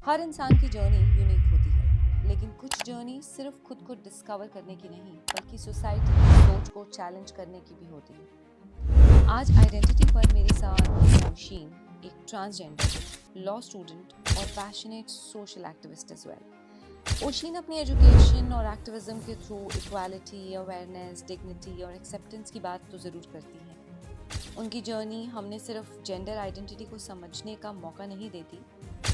हर इंसान की journey unique होती है, लेकिन कुछ जर्नी सिर्फ खुद को डिस्कवर करने की नहीं, बल्कि सोसाइटी की सोच को चैलेंज करने की भी होती है। आज आइडेंटिटी पर मेरे साथ है ओशीन, एक ट्रांसजेंडर, लॉ स्टूडेंट और passionate social activist as well. Osheen अपनी एजुकेशन और एक्टिविज्म के थ्रू इक्वालिटी, अवेयरनेस, डिग्निटी और एक्सेप्टेंस की बात तो ज़रूर करती है। उनकी जर्नी हमने सिर्फ जेंडर आइडेंटिटी को समझने का मौका नहीं देती,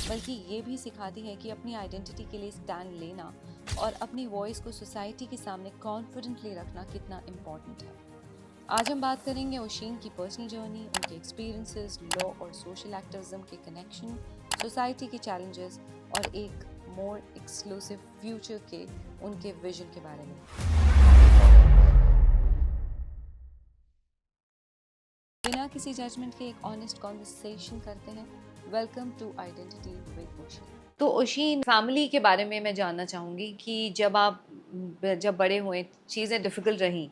बल्कि ये भी सिखाती है कि अपनी आइडेंटिटी के लिए स्टैंड लेना और अपनी वॉइस को सोसाइटी के सामने कॉन्फिडेंटली रखना कितना इम्पोर्टेंट है। आज हम बात करेंगे ओशीन की पर्सनल जर्नी, उनके एक्सपीरियंसेस, लॉ और सोशल एक्टिविज्म के कनेक्शन, सोसाइटी के चैलेंजेस और एक मोर एक्सक्लूसिव फ्यूचर के उनके विजन के बारे में। बिना किसी जजमेंट के एक ऑनेस्ट कॉन्वर्सेशन करते हैं। Welcome to identity with Osheen. तो ओशीन, फैमिली के बारे में मैं जानना चाहूँगी कि जब बड़े हुए चीज़ें डिफ़िकल्ट रहीं,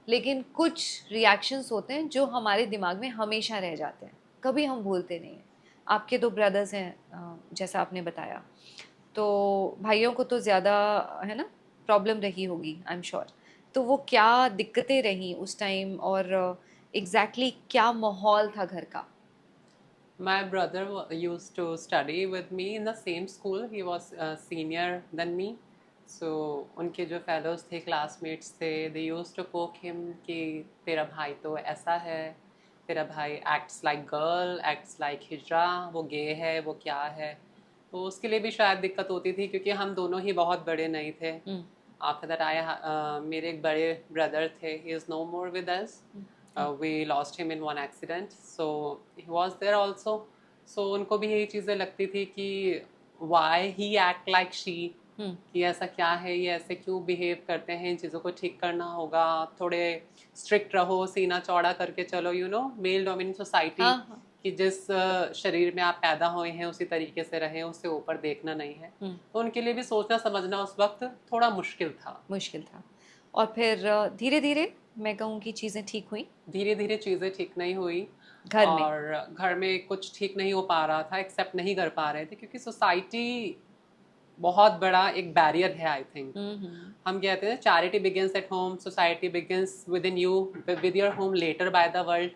लेकिन कुछ रिएक्शंस होते हैं जो हमारे दिमाग में हमेशा रह जाते हैं, कभी हम भूलते नहीं हैं। आपके 2 ब्रदर्स हैं, जैसा आपने बताया, तो भाइयों को तो ज़्यादा है ना प्रॉब्लम रही होगी, आई एम श्योर। तो वो क्या दिक्कतें रहीं उस टाइम और एग्जैक्टली क्या माहौल था घर का? My brother used to study with me in the same school. He was senior than me. So उनके जो fellows थे, classmates थे, they used to poke him कि तेरा भाई तो ऐसा है, तेरा भाई acts like girl, acts like हिजड़ा, वो gay है, वो क्या है। तो उसके लिए भी शायद दिक्कत होती थी क्योंकि हम दोनों ही बहुत बड़े नहीं थे। After that मेरे एक बड़े brother थे, he is no more with us. We lost him in one accident, so he was there also. So उनको भी यही चीज़ें लगती थी कि why he act like she, कि ऐसा क्या है, ये ऐसे क्यों बिहेव करते हैं, इन चीज़ों को ठीक करना होगा, थोड़े स्ट्रिक्ट रहो, सीना चौड़ा करके चलो, मेल डोमिनेंट सोसाइटी हाँ। कि जिस शरीर में आप पैदा हुए हैं उसी तरीके से रहें, उससे ऊपर देखना नहीं है। तो उनके लिए भी सोचना समझना उस वक्त थोड़ा मुश्किल था। और फिर धीरे धीरे मैं कहूँ कि चीज़ें ठीक हुई धीरे धीरे चीज़ें ठीक नहीं हुई घर में। और घर में कुछ ठीक नहीं हो पा रहा था, एक्सेप्ट नहीं कर पा रहे थे क्योंकि सोसाइटी बहुत बड़ा एक बैरियर है। आई थिंक हम कहते हैं charity begins at home, society begins with in you, with your home, later by the world.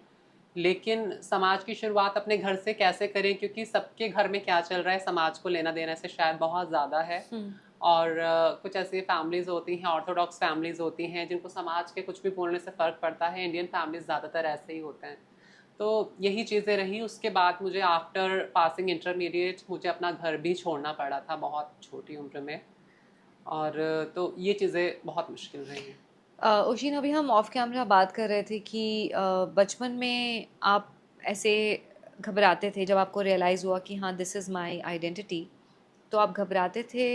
लेकिन समाज की शुरुआत अपने घर से कैसे करें, क्योंकि सबके घर में क्या चल रहा है समाज को लेना देना से शायद बहुत ज़्यादा है। और कुछ ऐसी फैमिलीज़ होती हैं, ऑर्थोडॉक्स फैमिलीज़ होती हैं, जिनको समाज के कुछ भी बोलने से फ़र्क पड़ता है। इंडियन फैमिलीज़ ज़्यादातर ऐसे ही होते हैं। तो यही चीज़ें रही। उसके बाद मुझे आफ्टर पासिंग इंटरमीडिएट मुझे अपना घर भी छोड़ना पड़ा था बहुत छोटी उम्र में। और तो ये चीज़ें बहुत मुश्किल रही। ओशीन, अभी हम ऑफ कैमरा बात कर रहे थे कि बचपन में आप ऐसे घबराते थे जब आपको रियलाइज़ हुआ कि हाँ, दिस इज़ माय आइडेंटिटी। तो आप घबराते थे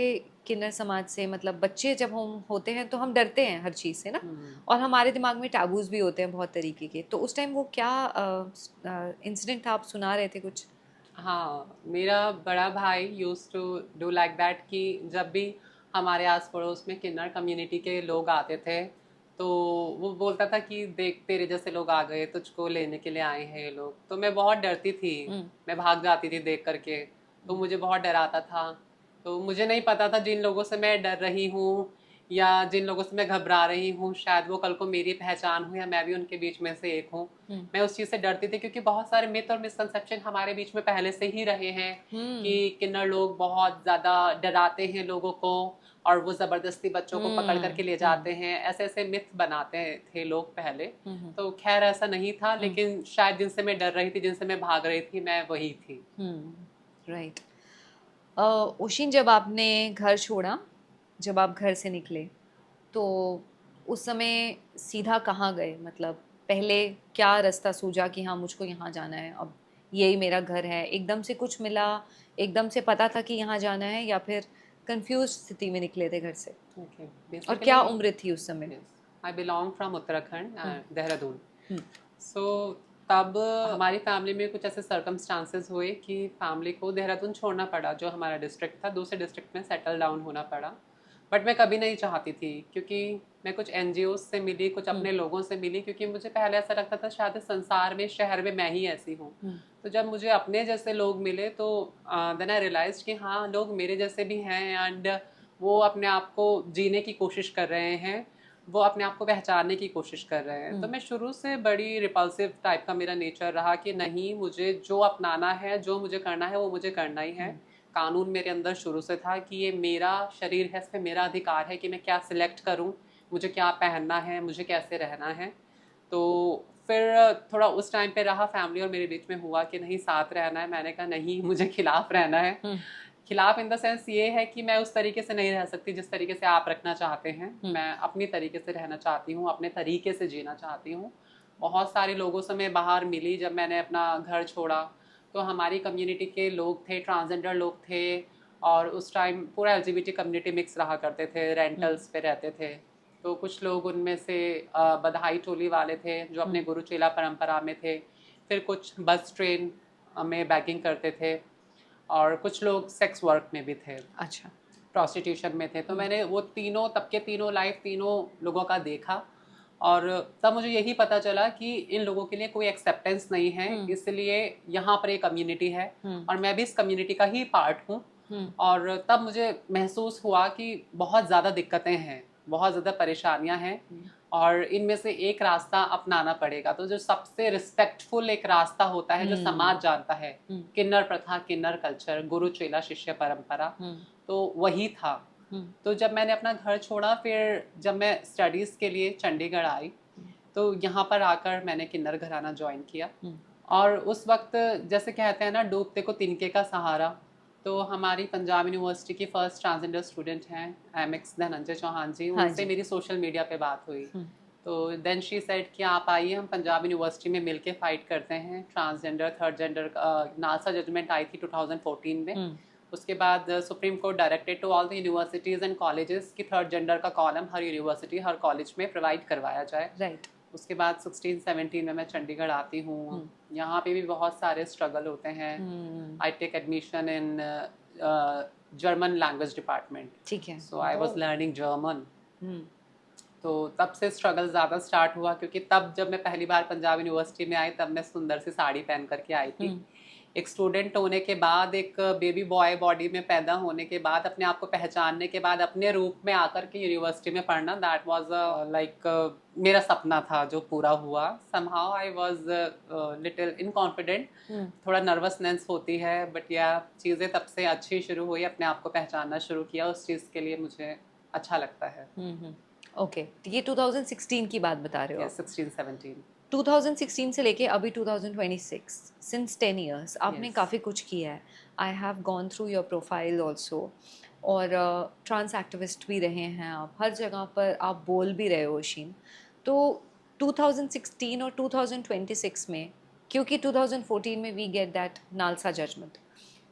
किन्नर समाज से, मतलब बच्चे जब हम होते हैं तो हम डरते हैं हर चीज़ से ना, और हमारे दिमाग में टैबूज भी होते हैं बहुत तरीके के। तो उस टाइम वो क्या इंसिडेंट था, आप सुना रहे थे कुछ? हाँ, मेरा बड़ा भाई used to do like that कि जब भी हमारे आस पड़ोस में किन्नर कम्युनिटी के लोग आते थे तो वो बोलता था कि देख तेरे जैसे लोग आ गए, तुझको लेने के लिए आए हैं ये लोग। तो मैं बहुत डरती थी, मैं भाग जाती थी देख करके। तो मुझे बहुत डराता था। तो मुझे नहीं पता था जिन लोगों से मैं डर रही हूँ या जिन लोगों से मैं घबरा रही हूँ शायद वो कल को मेरी पहचान हो या मैं भी उनके बीच में से एक हूँ। मैं उस चीज़ से डरती थी क्योंकि बहुत सारे मिथ और मिसकंसेप्शन हमारे बीच में पहले से ही रहे हैं कि किन्नर लोग बहुत ज़्यादा डराते हैं लोगों को और वो ज़बरदस्ती बच्चों को पकड़ करके ले जाते हैं। ऐसे ऐसे मिथ बनाते थे लोग पहले। तो खैर ऐसा नहीं था, लेकिन शायद जिनसे मैं डर रही थी, जिनसे मैं भाग रही थी, मैं वही थी। राइट। ओशीन, जब आपने घर छोड़ा, जब आप घर से निकले, तो उस समय सीधा कहाँ गए? मतलब पहले क्या रास्ता सूझा कि हाँ, मुझको यहाँ जाना है, अब यही मेरा घर है? एकदम से कुछ मिला, एकदम से पता था कि यहाँ जाना है, या फिर कंफ्यूज स्थिति में निकले थे घर से? और क्या उम्र थी उस समय? I belong from Uttarakhand, Dehradun. So तब हमारी फैमिली में कुछ ऐसे सर्कमस्टांसेस हुए कि फैमिली को देहरादून छोड़ना पड़ा, जो हमारा डिस्ट्रिक्ट था, दूसरे डिस्ट्रिक्ट में सेटल डाउन होना पड़ा। बट मैं कभी नहीं चाहती थी, क्योंकि मैं कुछ NGOs से मिली, कुछ अपने लोगों से मिली, क्योंकि मुझे पहले ऐसा लगता था शायद इस संसार में, शहर में मैं ही ऐसी हूँ। तो जब मुझे अपने जैसे लोग मिले तो देन आई रियलाइज कि हाँ, लोग मेरे जैसे भी हैं एंड वो अपने आप को जीने की कोशिश कर रहे हैं, वो अपने आप को पहचानने की कोशिश कर रहे हैं। तो मैं शुरू से बड़ी रिपल्सिव टाइप का मेरा नेचर रहा कि नहीं, मुझे जो अपनाना है, जो मुझे करना है, वो मुझे करना ही है। कानून मेरे अंदर शुरू से था कि ये मेरा शरीर है, इस पे मेरा अधिकार है कि मैं क्या सिलेक्ट करूं, मुझे क्या पहनना है, मुझे कैसे रहना है। तो फिर थोड़ा उस टाइम पे रहा, फैमिली और मेरे बीच में हुआ कि नहीं, साथ रहना है। मैंने कहा नहीं, मुझे खिलाफ रहना है। खिलाफ इन द सेंस ये है कि मैं उस तरीके से नहीं रह सकती जिस तरीके से आप रखना चाहते हैं। मैं अपनी तरीके से रहना चाहती हूँ, अपने तरीके से जीना चाहती हूँ। बहुत सारे लोगों से मैं बाहर मिली जब मैंने अपना घर छोड़ा, तो हमारी कम्युनिटी के लोग थे, ट्रांसजेंडर लोग थे, और उस टाइम पूरा LGBT कम्युनिटी मिक्स रहा करते थे, रेंटल्स पे रहते थे। तो कुछ लोग उनमें से बधाई टोली वाले थे जो अपने गुरु चेला परंपरा में थे, फिर कुछ बस ट्रेन में बैगिंग करते थे, और कुछ लोग सेक्स वर्क में भी थे, अच्छा, प्रोस्टिट्यूशन में थे। तो मैंने वो तीनों, तब के तीनों लाइफ, तीनों लोगों का देखा, और तब मुझे यही पता चला कि इन लोगों के लिए कोई एक्सेप्टेंस नहीं है, इसलिए यहाँ पर एक कम्युनिटी है और मैं भी इस कम्युनिटी का ही पार्ट हूँ। और तब मुझे महसूस हुआ कि बहुत ज़्यादा दिक्कतें हैं, बहुत ज़्यादा परेशानियां हैं, और इनमें से एक रास्ता अपनाना पड़ेगा। तो जो सबसे रिस्पेक्टफुल एक रास्ता होता है, जो समाज जानता है, किन्नर प्रथा, किन्नर कल्चर, गुरु चेला शिष्य परंपरा, तो वही था। तो जब मैंने अपना घर छोड़ा, फिर जब मैं स्टडीज़ के लिए चंडीगढ़ आई, तो यहाँ पर आकर मैंने किन्नर घराना ज्वाइन किया। और उस वक्त जैसे कहते हैं ना, डूबते को तिनके का सहारा, तो हमारी पंजाब यूनिवर्सिटी की फर्स्ट ट्रांसजेंडर स्टूडेंट हैं MX धनंजय चौहान जी, उनसे मेरी सोशल मीडिया पे बात हुई। तो देन शी सेड कि आप आइए, हम पंजाब यूनिवर्सिटी में मिलके फाइट करते हैं transgender, third gender. NALSA judgement आई थी 2014 में। उसके बाद supreme court directed to all the universities and colleges कि थर्ड जेंडर का कॉलम हर यूनिवर्सिटी, हर कॉलेज में प्रोवाइड करवाया जाए। राइट। उसके बाद 16-17 में मैं चंडीगढ़ आती हूँ। यहाँ पे भी बहुत सारे स्ट्रगल होते हैं। I take admission in German language department, ठीक है। So I was learning German. तो तब से स्ट्रगल ज़्यादा स्टार्ट हुआ, क्योंकि तब जब मैं पहली बार पंजाब यूनिवर्सिटी में आई, तब मैं सुंदर सी साड़ी पहन करके आई थी। एक स्टूडेंट होने के बाद, एक बेबी बॉय बॉडी में पैदा होने के बाद, अपने आप को पहचानने के बाद, अपने रूप में आकर के यूनिवर्सिटी में पढ़ना, दैट वाज लाइक मेरा सपना था जो पूरा हुआ। Somehow I was little inconfident, थोड़ा नर्वसनेस होती है, बट या चीज़ें तब से अच्छी शुरू हुई, अपने आप को पहचानना शुरू किया, उस चीज़ के लिए मुझे अच्छा लगता है। ओके, ये 2016 की बात बता रहे हो? 16-17 2016 से लेके अभी 2026, सिंस 10 years आपने काफ़ी कुछ किया है। I have gone through your profile also, और ट्रांस एक्टिविस्ट भी रहे हैं आप, हर जगह पर आप बोल भी रहे हो ओशीन। तो 2016 और 2026 में, क्योंकि 2014 में we get that NALSA judgement,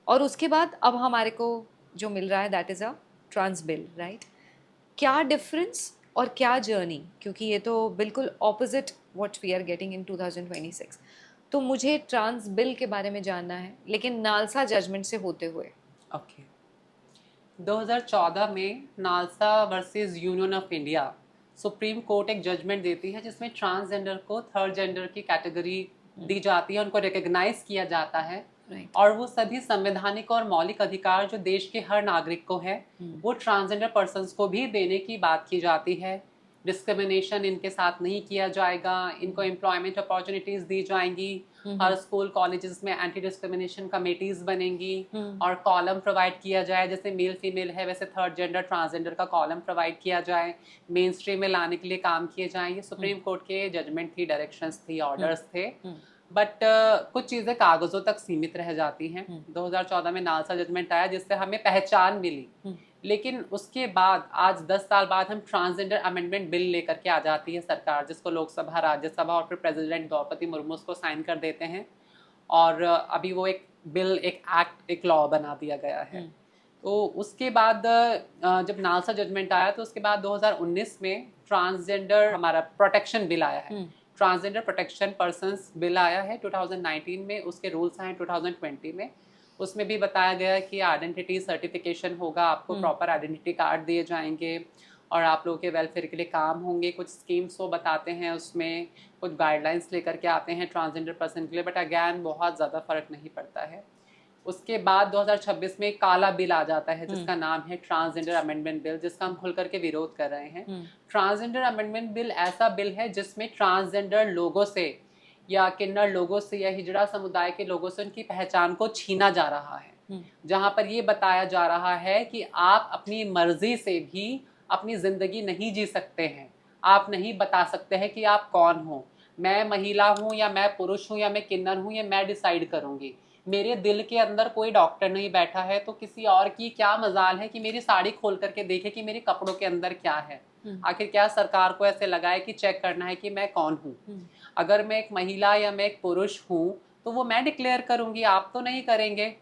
और उसके बाद अब हमारे को जो मिल रहा है that is a trans bill, right? क्या डिफरेंस और क्या जर्नी, क्योंकि ये तो बिल्कुल opposite what we are getting in 2026। तो मुझे ट्रांस बिल के बारे में जानना है, लेकिन नालसा जजमेंट से होते हुए। ओके, 2014 में NALSA versus union of India, supreme court एक जजमेंट देती है जिसमें ट्रांसजेंडर को थर्ड जेंडर की कैटेगरी दी जाती है, उनको रिकग्नाइज किया जाता है। और वो सभी संवैधानिक और मौलिक अधिकार जो देश के हर नागरिक को है, वो ट्रांसजेंडर पर्सन्स को भी देने की बात की जाती है। डिस्क्रिमिनेशन इनके साथ नहीं किया जाएगा, इनको एम्प्लॉयमेंट अपॉर्चुनिटीज दी जाएंगी, हर स्कूल कॉलेजेस में एंटी डिस्क्रिमिनेशन कमेटीज बनेंगी, और कॉलम प्रोवाइड किया जाए, जैसे मेल फीमेल है वैसे थर्ड जेंडर ट्रांसजेंडर का कॉलम प्रोवाइड किया जाए, मेन स्ट्रीम में लाने के लिए काम किए जाए। ये सुप्रीम कोर्ट के जजमेंट थी, डायरेक्शंस थी, ऑर्डर्स थे। बट कुछ चीज़ें कागज़ों तक सीमित रह जाती हैं। 2014 में नालसा जजमेंट आया जिससे हमें पहचान मिली, लेकिन उसके बाद आज 10 साल बाद हम ट्रांसजेंडर अमेंडमेंट बिल लेकर के आ जाती है सरकार, जिसको लोकसभा, राज्यसभा और फिर प्रेसिडेंट द्रौपदी मुर्मू उसको साइन कर देते हैं, और अभी वो एक बिल, एक एक्ट, एक लॉ बना दिया गया है। तो उसके बाद जब नालसा जजमेंट आया, तो उसके बाद 2019 में ट्रांसजेंडर हमारा प्रोटेक्शन बिल आया है, ट्रांसजेंडर प्रोटेक्शन पर्सन्स बिल आया है 2019 में, उसके रूल्स आए 2020 में। उसमें भी बताया गया कि आइडेंटिटी सर्टिफिकेशन होगा, आपको प्रॉपर आइडेंटिटी कार्ड दिए जाएंगे और आप लोगों के वेलफेयर के लिए काम होंगे। कुछ स्कीम्स वो बताते हैं, उसमें कुछ गाइडलाइंस लेकर के आते हैं ट्रांसजेंडर पर्सन के लिए, बट अगैन बहुत ज़्यादा फर्क नहीं पड़ता है। उसके बाद 2026 में एक काला बिल आ जाता है जिसका नाम है ट्रांसजेंडर अमेंडमेंट बिल, जिसका हम खुल करके विरोध कर रहे हैं। ट्रांसजेंडर अमेंडमेंट बिल ऐसा बिल है जिसमें ट्रांसजेंडर लोगों से या किन्नर लोगों से या हिजड़ा समुदाय के लोगों से उनकी पहचान को छीना जा रहा है, जहां पर ये बताया जा रहा है कि आप अपनी मर्जी से भी अपनी जिंदगी नहीं जी सकते हैं। आप नहीं बता सकते हैं कि आप कौन हो, मैं महिला हूं या मैं पुरुष हूं या मैं किन्नर हूं, ये मैं डिसाइड करूंगी। मेरे दिल के अंदर कोई डॉक्टर नहीं बैठा है, तो किसी और की क्या मजाल है कि मेरी साड़ी खोल करके देखे कि मेरे कपड़ों के अंदर क्या है। आखिर क्या सरकार को ऐसे लगा है कि चेक करना है कि मैं कौन हूँ? अगर मैं एक महिला या मैं एक पुरुष हूँ तो वो मैं डिक्लेयर करूंगी, आप तो नहीं करेंगे।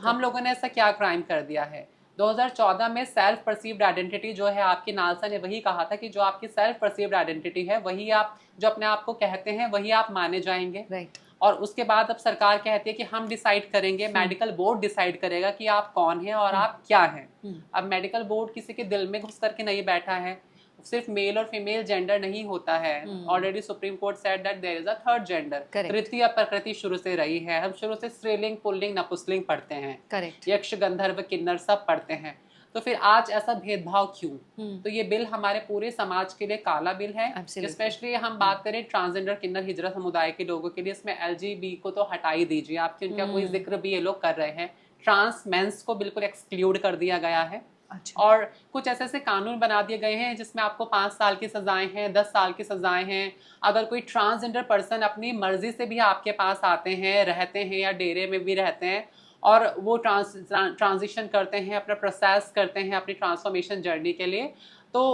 हम लोगों ने ऐसा क्या क्राइम कर दिया है? 2014 में सेल्फ परसीव्ड आइडेंटिटी जो है, आपकी नालसा ने वही कहा था कि जो आपकी सेल्फ परसीव्ड आइडेंटिटी है वही आप जो अपने आप को कहते हैं वही आप माने जाएंगे। राइट। और उसके बाद अब सरकार कहती है कि हम डिसाइड करेंगे, मेडिकल बोर्ड डिसाइड करेगा कि आप कौन हैं और आप क्या हैं। अब मेडिकल बोर्ड किसी के दिल में घुस करके नहीं बैठा है, सिर्फ मेल और फीमेल जेंडर नहीं होता है। Already Supreme Court said that there is a third gender. तृतीय प्रकृति शुरू से रही है। हम शुरू से स्त्रीलिंग, पुल्लिंग, नपुंसकलिंग पढ़ते हैं। करेक्ट। यक्ष, गंधर्व, किन्नर सब पढ़ते हैं। तो फिर आज ऐसा भेदभाव क्यों? तो ये बिल हमारे पूरे समाज के लिए काला बिल है। स्पेशली हम बात करें ट्रांसजेंडर, किन्नर, हिजड़ा समुदाय के लोगों के लिए, इसमें एलजीबी को तो हटा ही दीजिए आप, उनका कोई जिक्र भी ये लोग कर रहे हैं। ट्रांस मेंस को बिल्कुल एक्सक्लूड कर दिया गया है। अच्छा। और कुछ ऐसे ऐसे कानून बना दिए गए हैं जिसमें आपको 5 साल की सजाएं हैं, 10 साल की सजाएं हैं। अगर कोई ट्रांसजेंडर पर्सन अपनी मर्जी से भी आपके पास आते हैं, रहते हैं या डेरे में भी रहते हैं और वो ट्रांजिशन करते हैं, अपना प्रोसेस करते हैं अपनी ट्रांसफॉर्मेशन जर्नी के लिए, तो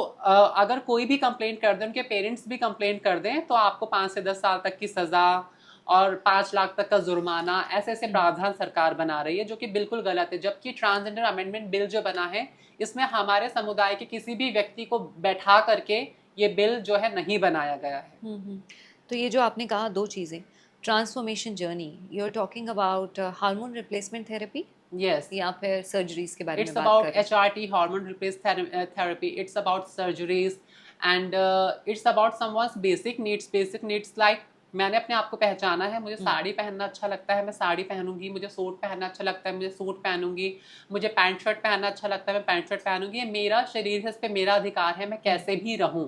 अगर कोई भी कंप्लेंट कर दे, उनके पेरेंट्स भी कंप्लेंट कर दें, तो आपको 5 से 10 साल तक की सजा और 5 लाख तक का जुर्माना, ऐसे ऐसे प्रावधान सरकार बना रही है, जो कि बिल्कुल गलत है। जबकि ट्रांसजेंडर अमेंडमेंट बिल जो बना है, इसमें हमारे समुदाय के किसी भी व्यक्ति को बैठा करके ये बिल जो है नहीं बनाया गया है। तो ये जो आपने कहा दो चीजें, transformation journey, you are talking about hormone replacement therapy, yes, या फिर सर्जरीज के बारे में बात कर रहे हैं? It's about HRT, hormone replacement therapy. It's about surgeries and it's about someone's basic needs like मैंने अपने आप को पहचाना है, मुझे साड़ी पहनना अच्छा लगता है, मैं साड़ी पहनूंगी। मुझे सूट पहनना अच्छा लगता है, मुझे सूट पहनूंगी। मुझे पैंट शर्ट पहनना अच्छा लगता है, मैं पैंट शर्ट पहनूंगी। ये मेरा शरीर है, इस पे मेरा अधिकार है, मैं कैसे भी रहूं।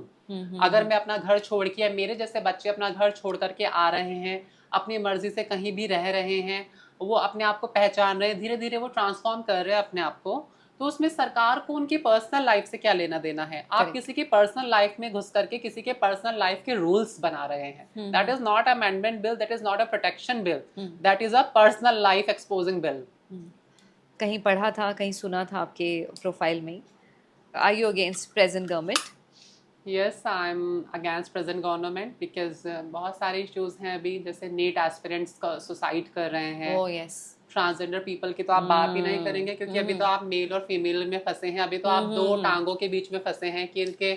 अगर मैं अपना घर छोड़ के, मेरे जैसे बच्चे अपना घर छोड़ करके आ रहे हैं, अपनी मर्जी से कहीं भी रह रहे हैं, वो अपने आप को पहचान रहे हैं, धीरे धीरे वो ट्रांसफॉर्म कर रहे हैं अपने आप को, तो उसमें सरकार को उनकी पर्सनल लाइफ से क्या लेना देना है? आप किसी की पर्सनल लाइफ में घुस करके किसी के पर्सनल लाइफ के रूल्स बना रहे हैं। That is not amendment bill, that is not a protection bill, that is a personal life exposing bill. कहीं पढ़ा था, कहीं सुना था आपके प्रोफाइल में, are you against present government? Yes, I am against present government because बहुत सारे इश्यूज हैं अभी, जैसे नीट एस्पिरेंट्स का सुसाइड कर रहे हैं। Oh yes. ट्रांसजेंडर पीपल की तो आप बात ही नहीं करेंगे, क्योंकि अभी तो आप मेल और फीमेल में फंसे हैं। अभी तो आप दो टांगों के बीच में फंसे हैं कि इनके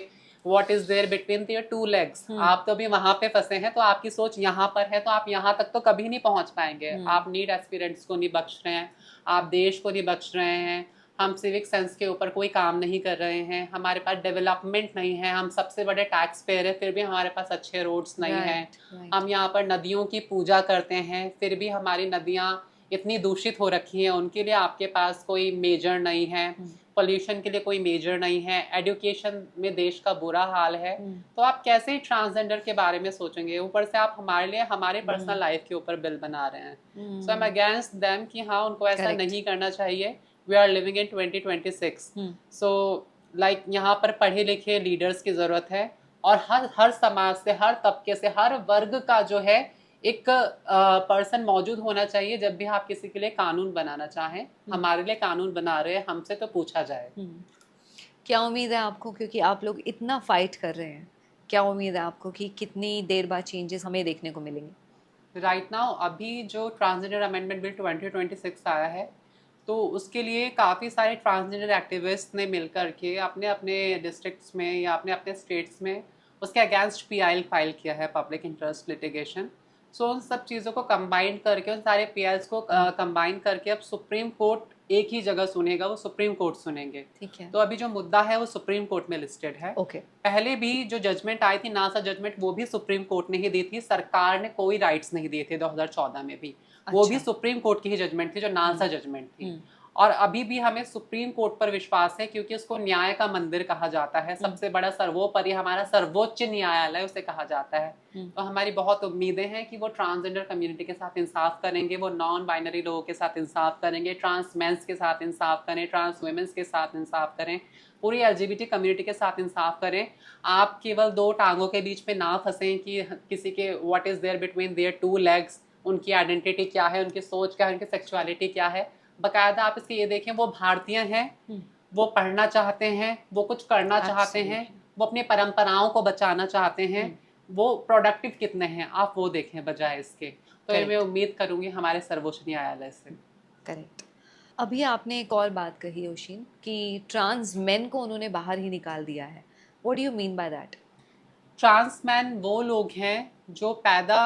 what is there between their two legs. आप तो अभी वहां पे फंसे हैं, तो आपकी सोच यहाँ पर है, तो आप यहाँ तक तो कभी नहीं पहुंच पाएंगे। आप नीट एस्पिरेंट्स को नहीं बख्श रहे हैं, आप देश को नहीं बख्श रहे हैं। हम सिविक सेंस के ऊपर कोई काम नहीं कर रहे हैं, हमारे पास डेवलपमेंट नहीं है। हम सबसे बड़े टैक्स पेयर है, फिर भी हमारे पास अच्छे रोड्स नहीं हैं। हम यहाँ पर नदियों की पूजा करते हैं, फिर भी हमारी नदियाँ इतनी दूषित हो रखी हैं, उनके लिए आपके पास कोई मेजर नहीं है। पोल्यूशन के लिए कोई मेजर नहीं है। एजुकेशन में देश का बुरा हाल है। तो आप कैसे ट्रांसजेंडर के बारे में सोचेंगे? ऊपर से आप हमारे लिए हमारे पर्सनल लाइफ के ऊपर बिल बना रहे हैं। So I am against them कि हाँ, उनको ऐसा नहीं करना चाहिए। We are living in 2026, so like यहाँ पर पढ़े लिखे लीडर्स की जरूरत है, और हर समाज से, हर तबके से, हर वर्ग का जो है एक पर्सन मौजूद होना चाहिए। जब भी आप किसी के लिए कानून बनाना चाहें, हमारे लिए कानून बना रहे हैं, हमसे तो पूछा जाए। क्या उम्मीद है आपको, क्योंकि आप लोग इतना फाइट कर रहे हैं, क्या उम्मीद है आपको कि कितनी देर बाद चेंजेस हमें देखने को मिलेंगे? राइट नाउ अभी जो ट्रांसजेंडर अमेंडमेंट बिल 2026 आया है, तो उसके लिए काफ़ी सारे ट्रांसजेंडर एक्टिविस्ट ने मिलकर के अपने अपने डिस्ट्रिक्ट्स में या अपने अपने स्टेट्स में उसके अगेंस्ट PIL फाइल किया है, पब्लिक इंटरेस्ट लिटिगेशन। सो उन सब चीज़ों को कंबाइन करके, उन सारे पीएल्स को कंबाइन करके अब सुप्रीम कोर्ट एक ही जगह सुनेगा, वो सुप्रीम कोर्ट सुनेंगे। ठीक है। तो अभी जो मुद्दा है वो सुप्रीम कोर्ट में लिस्टेड है। ओके। पहले भी जो जजमेंट आई थी, नासा जजमेंट, वो भी सुप्रीम कोर्ट ने ही दी थी, सरकार ने कोई राइट्स नहीं दिए थे 2014 में भी। वो भी अच्छा। सुप्रीम कोर्ट की ही जजमेंट थी, जो नासा जजमेंट थी। हम्म। और अभी भी हमें सुप्रीम कोर्ट पर विश्वास है, क्योंकि उसको न्याय का मंदिर कहा जाता है, सबसे बड़ा सर्वोपरि हमारा सर्वोच्च न्यायालय उसे कहा जाता है। तो हमारी बहुत उम्मीदें हैं कि वो ट्रांसजेंडर कम्युनिटी के साथ इंसाफ करेंगे, वो नॉन बाइनरी लोगों के साथ इंसाफ करेंगे, ट्रांस मेंस के साथ इंसाफ करें, ट्रांस वुमेन्स के साथ इंसाफ करें, पूरी एलजीबीटी कम्युनिटी के साथ इंसाफ करें। आप केवल दो टांगों के बीच में ना फंसें कि किसी के what is there between their two legs, उनकी आइडेंटिटी क्या है, उनकी सोच क्या है, उनकी सेक्सुअलिटी क्या है। बकायदा आप इसके ये देखें, वो भारतीय हैं, वो पढ़ना चाहते हैं, वो कुछ करना चाहते हैं, वो अपनी परंपराओं को बचाना चाहते हैं, वो प्रोडक्टिव कितने हैं आप वो देखें बजाय इसके। तो ये मैं उम्मीद करूंगी हमारे सर्वोच्च न्यायालय से। करेक्ट। अभी आपने एक और बात कही ओशिन कि ट्रांस मेन को उन्होंने बाहर ही निकाल दिया है। What do you mean by that? Trans man वो लोग हैं जो पैदा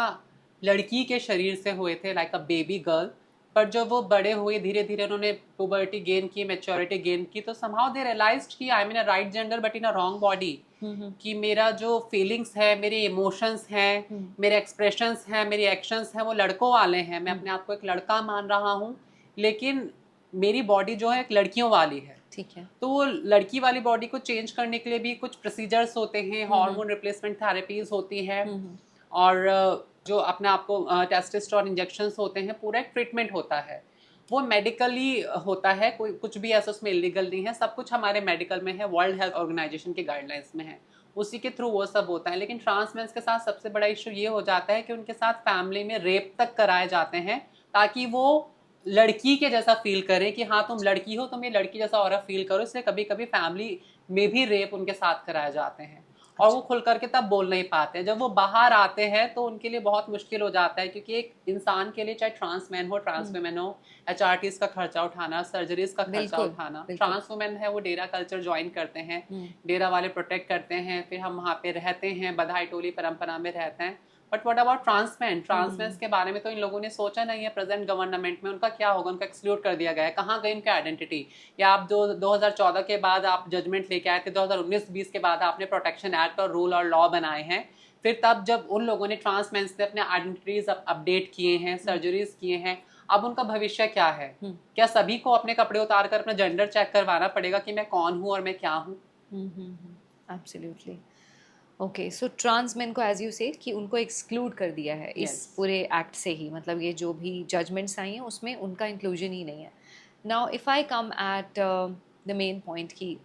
लड़की के शरीर से हुए थे, लाइक अ बेबी गर्ल, पर जब वो बड़े हुए, धीरे धीरे उन्होंने पुबर्टी गेन की, मैच्योरिटी गेन की, तो समहाउ दे रियलाइज्ड कि I am in a right gender but in a wrong body. कि मेरा जो फीलिंग्स है, मेरे इमोशंस हैं, मेरे एक्सप्रेशंस हैं, मेरे एक्शंस हैं, वो लड़कों वाले हैं। मैं अपने आप को एक लड़का मान रहा हूँ, लेकिन मेरी बॉडी जो है एक लड़कियों वाली है। ठीक है। तो वो लड़की वाली बॉडी को चेंज करने के लिए भी कुछ प्रोसीजर्स होते हैं, हार्मोन रिप्लेसमेंट थेरेपीज होती हैं, और जो अपने आप को टेस्टोस्टेरोन इंजेक्शंस होते हैं, पूरा एक ट्रीटमेंट होता है। वो मेडिकली होता है, कोई कुछ भी ऐसा उसमें इलीगल नहीं है, सब कुछ हमारे मेडिकल में है, वर्ल्ड हेल्थ ऑर्गेनाइजेशन के गाइडलाइंस में है, उसी के थ्रू वो सब होता है। लेकिन ट्रांसमेंस के साथ सबसे बड़ा इशू ये हो जाता है कि उनके साथ फैमिली में रेप तक कराए जाते हैं, ताकि वो लड़की के जैसा फील करें कि हाँ तुम लड़की हो, तुम ये लड़की जैसा और फील करो। इसलिए कभी कभी फैमिली में भी रेप उनके साथ कराए जाते हैं, और वो खुल करके तब बोल नहीं पाते। जब वो बाहर आते हैं तो उनके लिए बहुत मुश्किल हो जाता है, क्योंकि एक इंसान के लिए, चाहे ट्रांस मैन हो, ट्रांस वुमेन हो, एचआरटीज का खर्चा उठाना, सर्जरीज का खर्चा उठाना। ट्रांस वुमेन है वो डेरा कल्चर ज्वाइन करते हैं, डेरा वाले प्रोटेक्ट करते हैं, फिर हम वहाँ पे रहते हैं, बधाई टोली परंपरा में रहते हैं। But what about transman? Transmen के बारे में तो इन लोगों ने सोचा नहीं है। प्रेजेंट गवर्नमेंट में उनका क्या होगा? उनका एक्सक्लूड कर दिया गया है। कहाँ गई उनकी आइडेंटिटी? या आप 2014 के बाद आप जजमेंट लेके आए थे, 2019-20 के बाद आपने प्रोटेक्शन एक्ट और रूल और लॉ बनाए हैं, फिर तब जब उन लोगों ने ट्रांसमेंस ने अपने आइडेंटिटीज अपडेट किए हैं, सर्जरीज किए हैं, अब उनका भविष्य क्या है? क्या सभी को अपने कपड़े उतार कर अपना जेंडर चेक करवाना पड़ेगा कि मैं कौन हूँ और मैं क्या हूँ? एब्सोल्युटली। ओके, सो ट्रांस मेन को एज यू से कि उनको एक्सक्लूड कर दिया है इस पूरे एक्ट से ही, मतलब ये जो भी जजमेंट्स आई हैं उसमें उनका इंक्लूजन ही नहीं है। Now if I come at the main point कि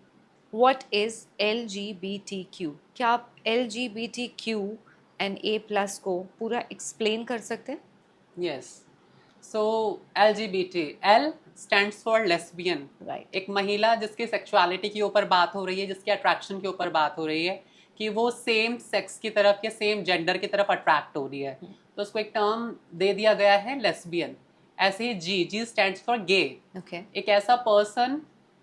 व्हाट इज़ LGBTQ, क्या आप LGBTQ एंड A+ को पूरा एक्सप्लेन कर सकते हैं? Yes. So LGBT, L stands for lesbian. Right. एक महिला जिसकी सेक्सुअलिटी के ऊपर बात हो रही है, जिसकी अट्रैक्शन के ऊपर बात हो रही है, कि वो सेम सेक्स की तरफ या सेम जेंडर की तरफ अट्रैक्ट हो रही है, तो उसको एक टर्म दे दिया गया है लेस्बियन। ऐसे ही G स्टैंड्स फॉर गे। एक ऐसा पर्सन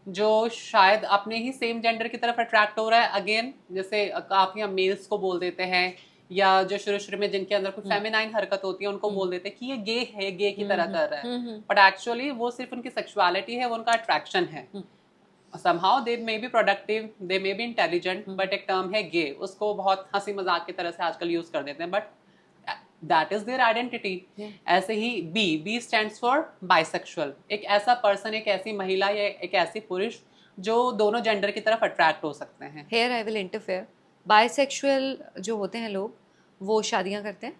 जो शायद अपने ही सेम जेंडर की तरफ अट्रैक्ट हो रहा है। अगेन, जैसे काफी हम मेल्स को बोल देते हैं, या जो शुरू शुरू में जिनके अंदर कुछ फेमिनाइन हरकत होती है उनको बोल देते हैं कि ये गे है, गे की तरह कर रहा है, बट एक्चुअली वो सिर्फ उनकी सेक्सुअलिटी है, वो उनका अट्रैक्शन है। somehow they may be productive, they may be intelligent, but एक टर्म है गे, उसको बहुत हंसी मजाक की तरह से आजकल यूज कर देते हैं, but that is their identity. ऐसे ही B stands for bisexual। एक ऐसा पर्सन, एक ऐसी महिला या एक ऐसी पुरुष जो दोनों जेंडर की तरफ अट्रैक्ट हो सकते हैं। Here I will interfere. Bisexual जो होते हैं लोग, वो शादियां करते हैं,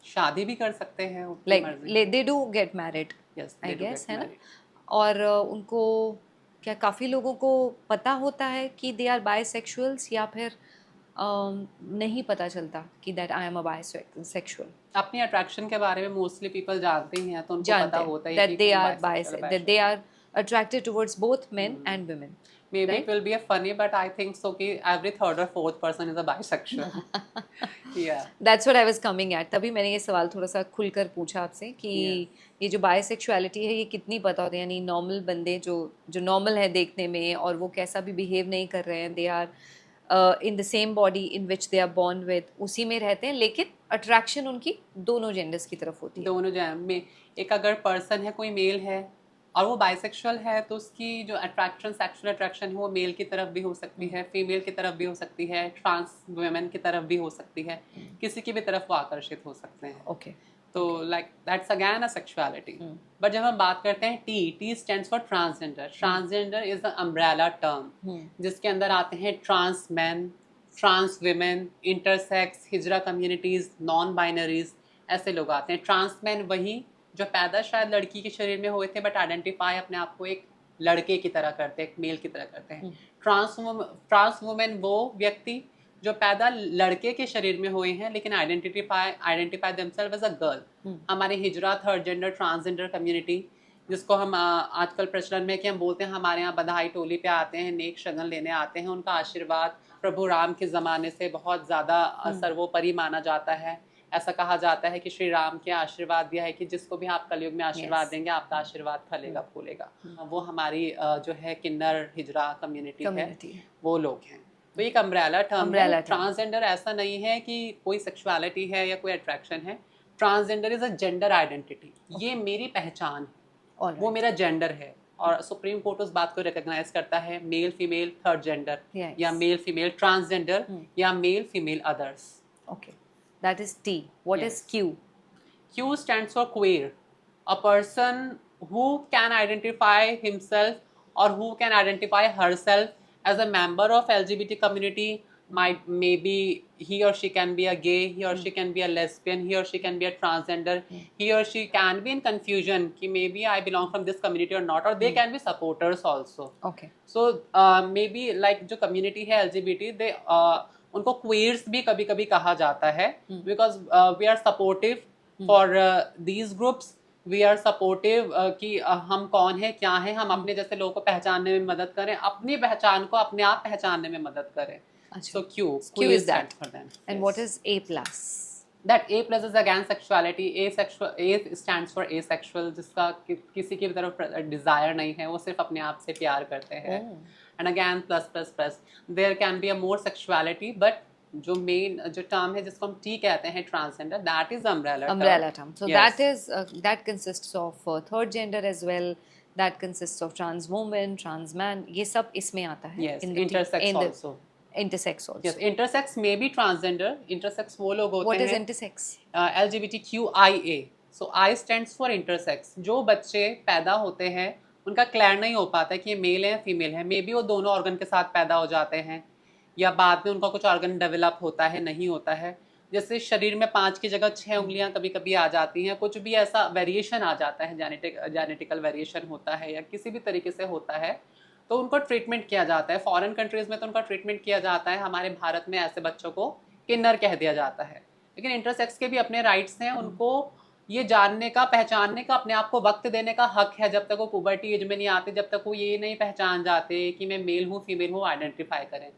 शादी भी कर सकते हैं, like they do get married, yes, I guess, है ना? और उनको क्या काफ़ी लोगों को पता होता है कि दे आर बाइसेक्सुअल्स, या फिर नहीं पता चलता कि that I am a bisexual? अपनी अट्रैक्शन के बारे में मोस्टली पीपल जानते ही हैं, तो उनको पता होता है that they are that they are attracted towards both men and women. Maybe it will be a funny, but I think so कि every third or fourth person is a bisexual. Yeah. That's what I was coming at. तभी मैंने ये सवाल थोड़ा सा खुलकर पूछा आपसे कि ये जो बाइसेक्सुअलिटी है ये कितनी पता होती है, यानी नॉर्मल बंदे जो नॉर्मल है देखने में और वो कैसा भी बिहेव नहीं कर रहे हैं, they are in the same body in which they are born with, उसी में रहते हैं, लेकिन अट्रैक्शन उनकी दोनों जेंडर्स की तरफ होती है। दोनों में एक अगर पर्सन है, कोई मेल है और वो बाइसेक्सुअल है, तो उसकी जो अट्रैक्शन, सेक्सुअल अट्रैक्शन है, वो मेल की तरफ भी हो सकती है, फीमेल की तरफ भी हो सकती है, ट्रांस वुमेन की तरफ भी हो सकती है, किसी की भी तरफ वो आकर्षित हो सकते हैं। ओके, तो like that's again a sexuality. But जब हम बात करते हैं T stands for transgender. Transgender is the umbrella term जिसके अंदर आते हैं trans man, trans women, intersex, hijra communities, non binaries, ऐसे लोग आते हैं। ट्रांस मैन वही जो पैदा शायद लड़की के शरीर में हुए थे बट आइडेंटिफाई अपने आप को एक लड़के की तरह करते हैं, एक मेल की तरह करते हैं। ट्रांस वुमेन वो व्यक्ति जो पैदा लड़के के शरीर में हुए हैं लेकिन identify themselves as a girl. हमारे hijra, third gender, transgender community, जिसको हम आजकल प्रचलन में कि हम बोलते हैं हमारे यहाँ बधाई टोली पे आते हैं, नेक शगन लेने आते हैं, उनका आशीर्वाद प्रभु राम के ज़माने से बहुत ज़्यादा सर्वोपरि माना जाता है। ऐसा कहा जाता है कि श्री राम के आशीर्वाद दिया है कि जिसको भी आप कलयुग में आशीर्वाद देंगे आपका आशीर्वाद फलेगा फूलेगा। वो हमारी जो है किन्नर हिजरा कम्युनिटी है, वो लोग हैं। तो एक अम्ब्रेला टर्म है। ट्रांसजेंडर ऐसा नहीं है कि कोई सेक्सुअलिटी है या कोई अट्रैक्शन है। Transgender is a gender identity. ये मेरी पहचान है, वो मेरा जेंडर है। और सुप्रीम कोर्ट उस बात को रिकॉग्नाइज करता है, मेल फीमेल थर्ड जेंडर, या मेल फीमेल ट्रांसजेंडर, या male female others. Okay, that is T. What is Q? Q stands for queer, a person who can identify himself or who can identify herself as a member of LGBT community. Maybe he or she can be a gay, he or she can be a lesbian, he or she can be a transgender, he or she can be in confusion कि maybe I belong from this community or not, or they can be supporters also. Okay. So maybe like जो community है LGBT, they उनको क्वेयर्स भी कभी कभी कहा जाता है, because we are supportive for these groups. We are supportive कि हम कौन है, क्या है, हम अपने जैसे लोगों को पहचानने में मदद करें, अपनी पहचान को अपने आप पहचानने में मदद करें। So Q is that for them. And what is A plus? That A plus is again sexuality. A stands for asexual, जिसका किसी की तरफ डिजायर नहीं है, वो सिर्फ अपने आप से प्यार करते हैं। And again plus there can be a more sexuality, but जो main जो term है जिसको हम T कहते हैं transgender, that is umbrella term. So that is that consists of third gender as well. That consists of trans woman, trans man. ये सब इसमें आता है. Yes, intersex also. Intersex also. Yes, intersex may be transgender. Intersex वो लोग होते हैं. What is intersex? LGBTQIA. So I stands for intersex. जो बच्चे पैदा होते हैं उनका क्लियर नहीं हो पाता है कि ये मेल है फीमेल है। मे बी वो दोनों ऑर्गन के साथ पैदा हो जाते हैं, या बाद में उनका कुछ ऑर्गन डेवलप होता है, नहीं होता है। जैसे शरीर में 5 की जगह 6 उंगलियां कभी कभी आ जाती हैं, कुछ भी ऐसा वेरिएशन आ जाता है, जेनेटिकल वेरिएशन होता है या किसी भी तरीके से होता है, तो उनको ट्रीटमेंट किया जाता है। फॉरेन कंट्रीज में तो उनका ट्रीटमेंट किया जाता है, हमारे भारत में ऐसे बच्चों को किन्नर कह दिया जाता है। लेकिन इंटरसेक्स के भी अपने राइट्स हैं, उनको ये जानने का, पहचानने का, अपने आप को वक्त देने का हक है। जब तक वो पुबर्टी एज में नहीं आते, जब तक वो ये नहीं पहचान जाते कि मैं मेल हूँ फीमेल हूँ, आइडेंटिफाई करें।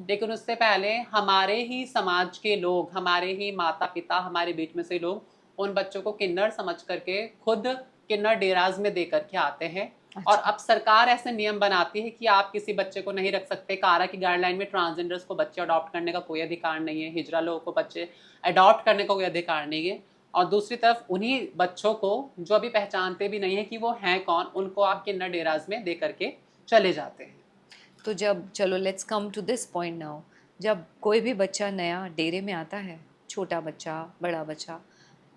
लेकिन उससे पहले हमारे ही समाज के लोग, हमारे ही माता पिता, हमारे बीच में से लोग उन बच्चों को किन्नर समझ करके खुद किन्नर डेराज में दे करके आते हैं। अच्छा। और अब सरकार ऐसे नियम बनाती है कि आप किसी बच्चे को नहीं रख सकते। कारा की गाइडलाइन में ट्रांसजेंडर्स को बच्चे अडॉप्ट करने का कोई अधिकार नहीं है, हिजरा लोगों को बच्चे अडॉप्ट करने का कोई अधिकार नहीं है। और दूसरी तरफ उन्हीं बच्चों को जो अभी पहचानते भी नहीं है कि वो हैं कौन, उनको आप किन्नर डेराज में दे करके चले जाते हैं। तो जब, चलो let's come to this point now, जब कोई भी बच्चा नया डेरे में आता है, छोटा बच्चा, बड़ा बच्चा,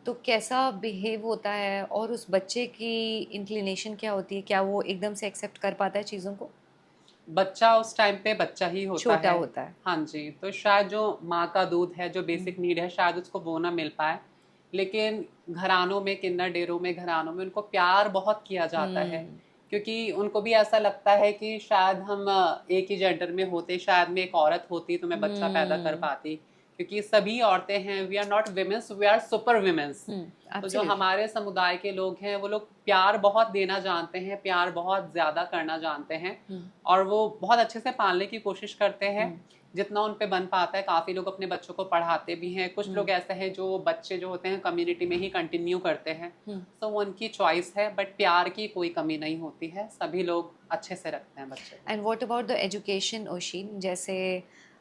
तो कैसा बिहेव होता है और उस बच्चे की इंक्लिनेशन क्या होती है? क्या वो एकदम से एक्सेप्ट कर पाता है चीज़ों को? बच्चा उस टाइम पे बच्चा ही होता छोटा होता है। हाँ जी, तो शायद जो माँ का दूध है, जो बेसिक नीड है, शायद उसको वो ना मिल पाए। लेकिन घरानों में, किन्नर डेरों में, घरानों में उनको प्यार बहुत किया जाता है, क्योंकि उनको भी ऐसा लगता है कि शायद हम एक ही जेंडर में होते, शायद मैं एक औरत होती तो मैं बच्चा पैदा कर पाती, क्योंकि सभी औरतें हैं, we are not womens, we are super womens. तो जो हमारे समुदाय के लोग हैं वो लोग प्यार बहुत देना जानते हैं, प्यार बहुत ज्यादा करना जानते हैं, और वो बहुत अच्छे से पालने की कोशिश करते हैं जितना उन पे बन पाता है। काफी लोग अपने बच्चों को पढ़ाते भी हैं। कुछ लोग ऐसे हैं जो बच्चे जो होते हैं कम्युनिटी में ही कंटिन्यू करते हैं, तो वो उनकी चॉइस है, बट प्यार की कोई कमी नहीं होती है, सभी लोग अच्छे से रखते हैं बच्चे। And what about the education Oshin? जैसे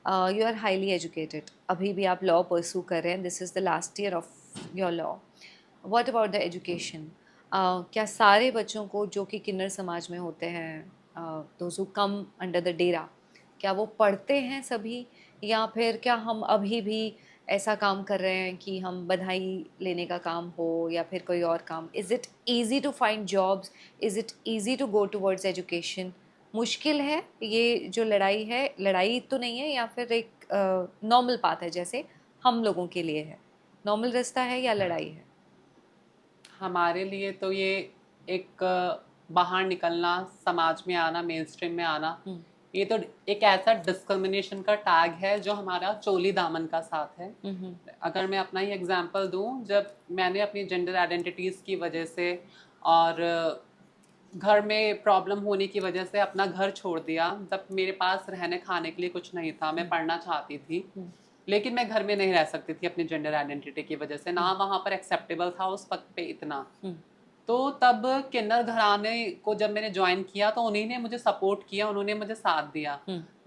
यू आर हाईली एजुकेटेड, अभी भी आप लॉ परस्यू कर रहे हैं, this is the last year of your law. What about the education? क्या सारे बच्चों को जो कि किन्नर समाज में होते हैं, those who come under the dera, क्या वो पढ़ते हैं सभी, या फिर क्या हम अभी भी ऐसा काम कर रहे हैं कि हम बधाई लेने का काम हो या फिर कोई और काम? Is it easy to find jobs? Is it easy to go towards education? मुश्किल है ये जो लड़ाई है, लड़ाई तो नहीं है, या फिर एक नॉर्मल पाथ है जैसे हम लोगों के लिए है? नॉर्मल रास्ता है या लड़ाई है? हमारे लिए तो ये एक बाहर निकलना, समाज में आना, मेन स्ट्रीम में आना, ये तो एक ऐसा डिस्क्रिमिनेशन का टैग है जो हमारा चोली दामन का साथ है. अगर मैं अपना ही एग्जांपल दूं, जब मैंने अपनी जेंडर आइडेंटिटीज़ की वजह से और घर में प्रॉब्लम होने की वजह से अपना घर छोड़ दिया, तब मेरे पास रहने खाने के लिए कुछ नहीं था. मैं पढ़ना चाहती थी, लेकिन मैं घर में नहीं रह सकती थी अपनी जेंडर आइडेंटिटी की वजह से. ना वहाँ पर एक्सेप्टेबल था उस वक्त पे इतना. तो तब किन्नर घराने को जब मैंने ज्वाइन किया तो उन्हीं ने मुझे सपोर्ट किया, उन्होंने मुझे साथ दिया.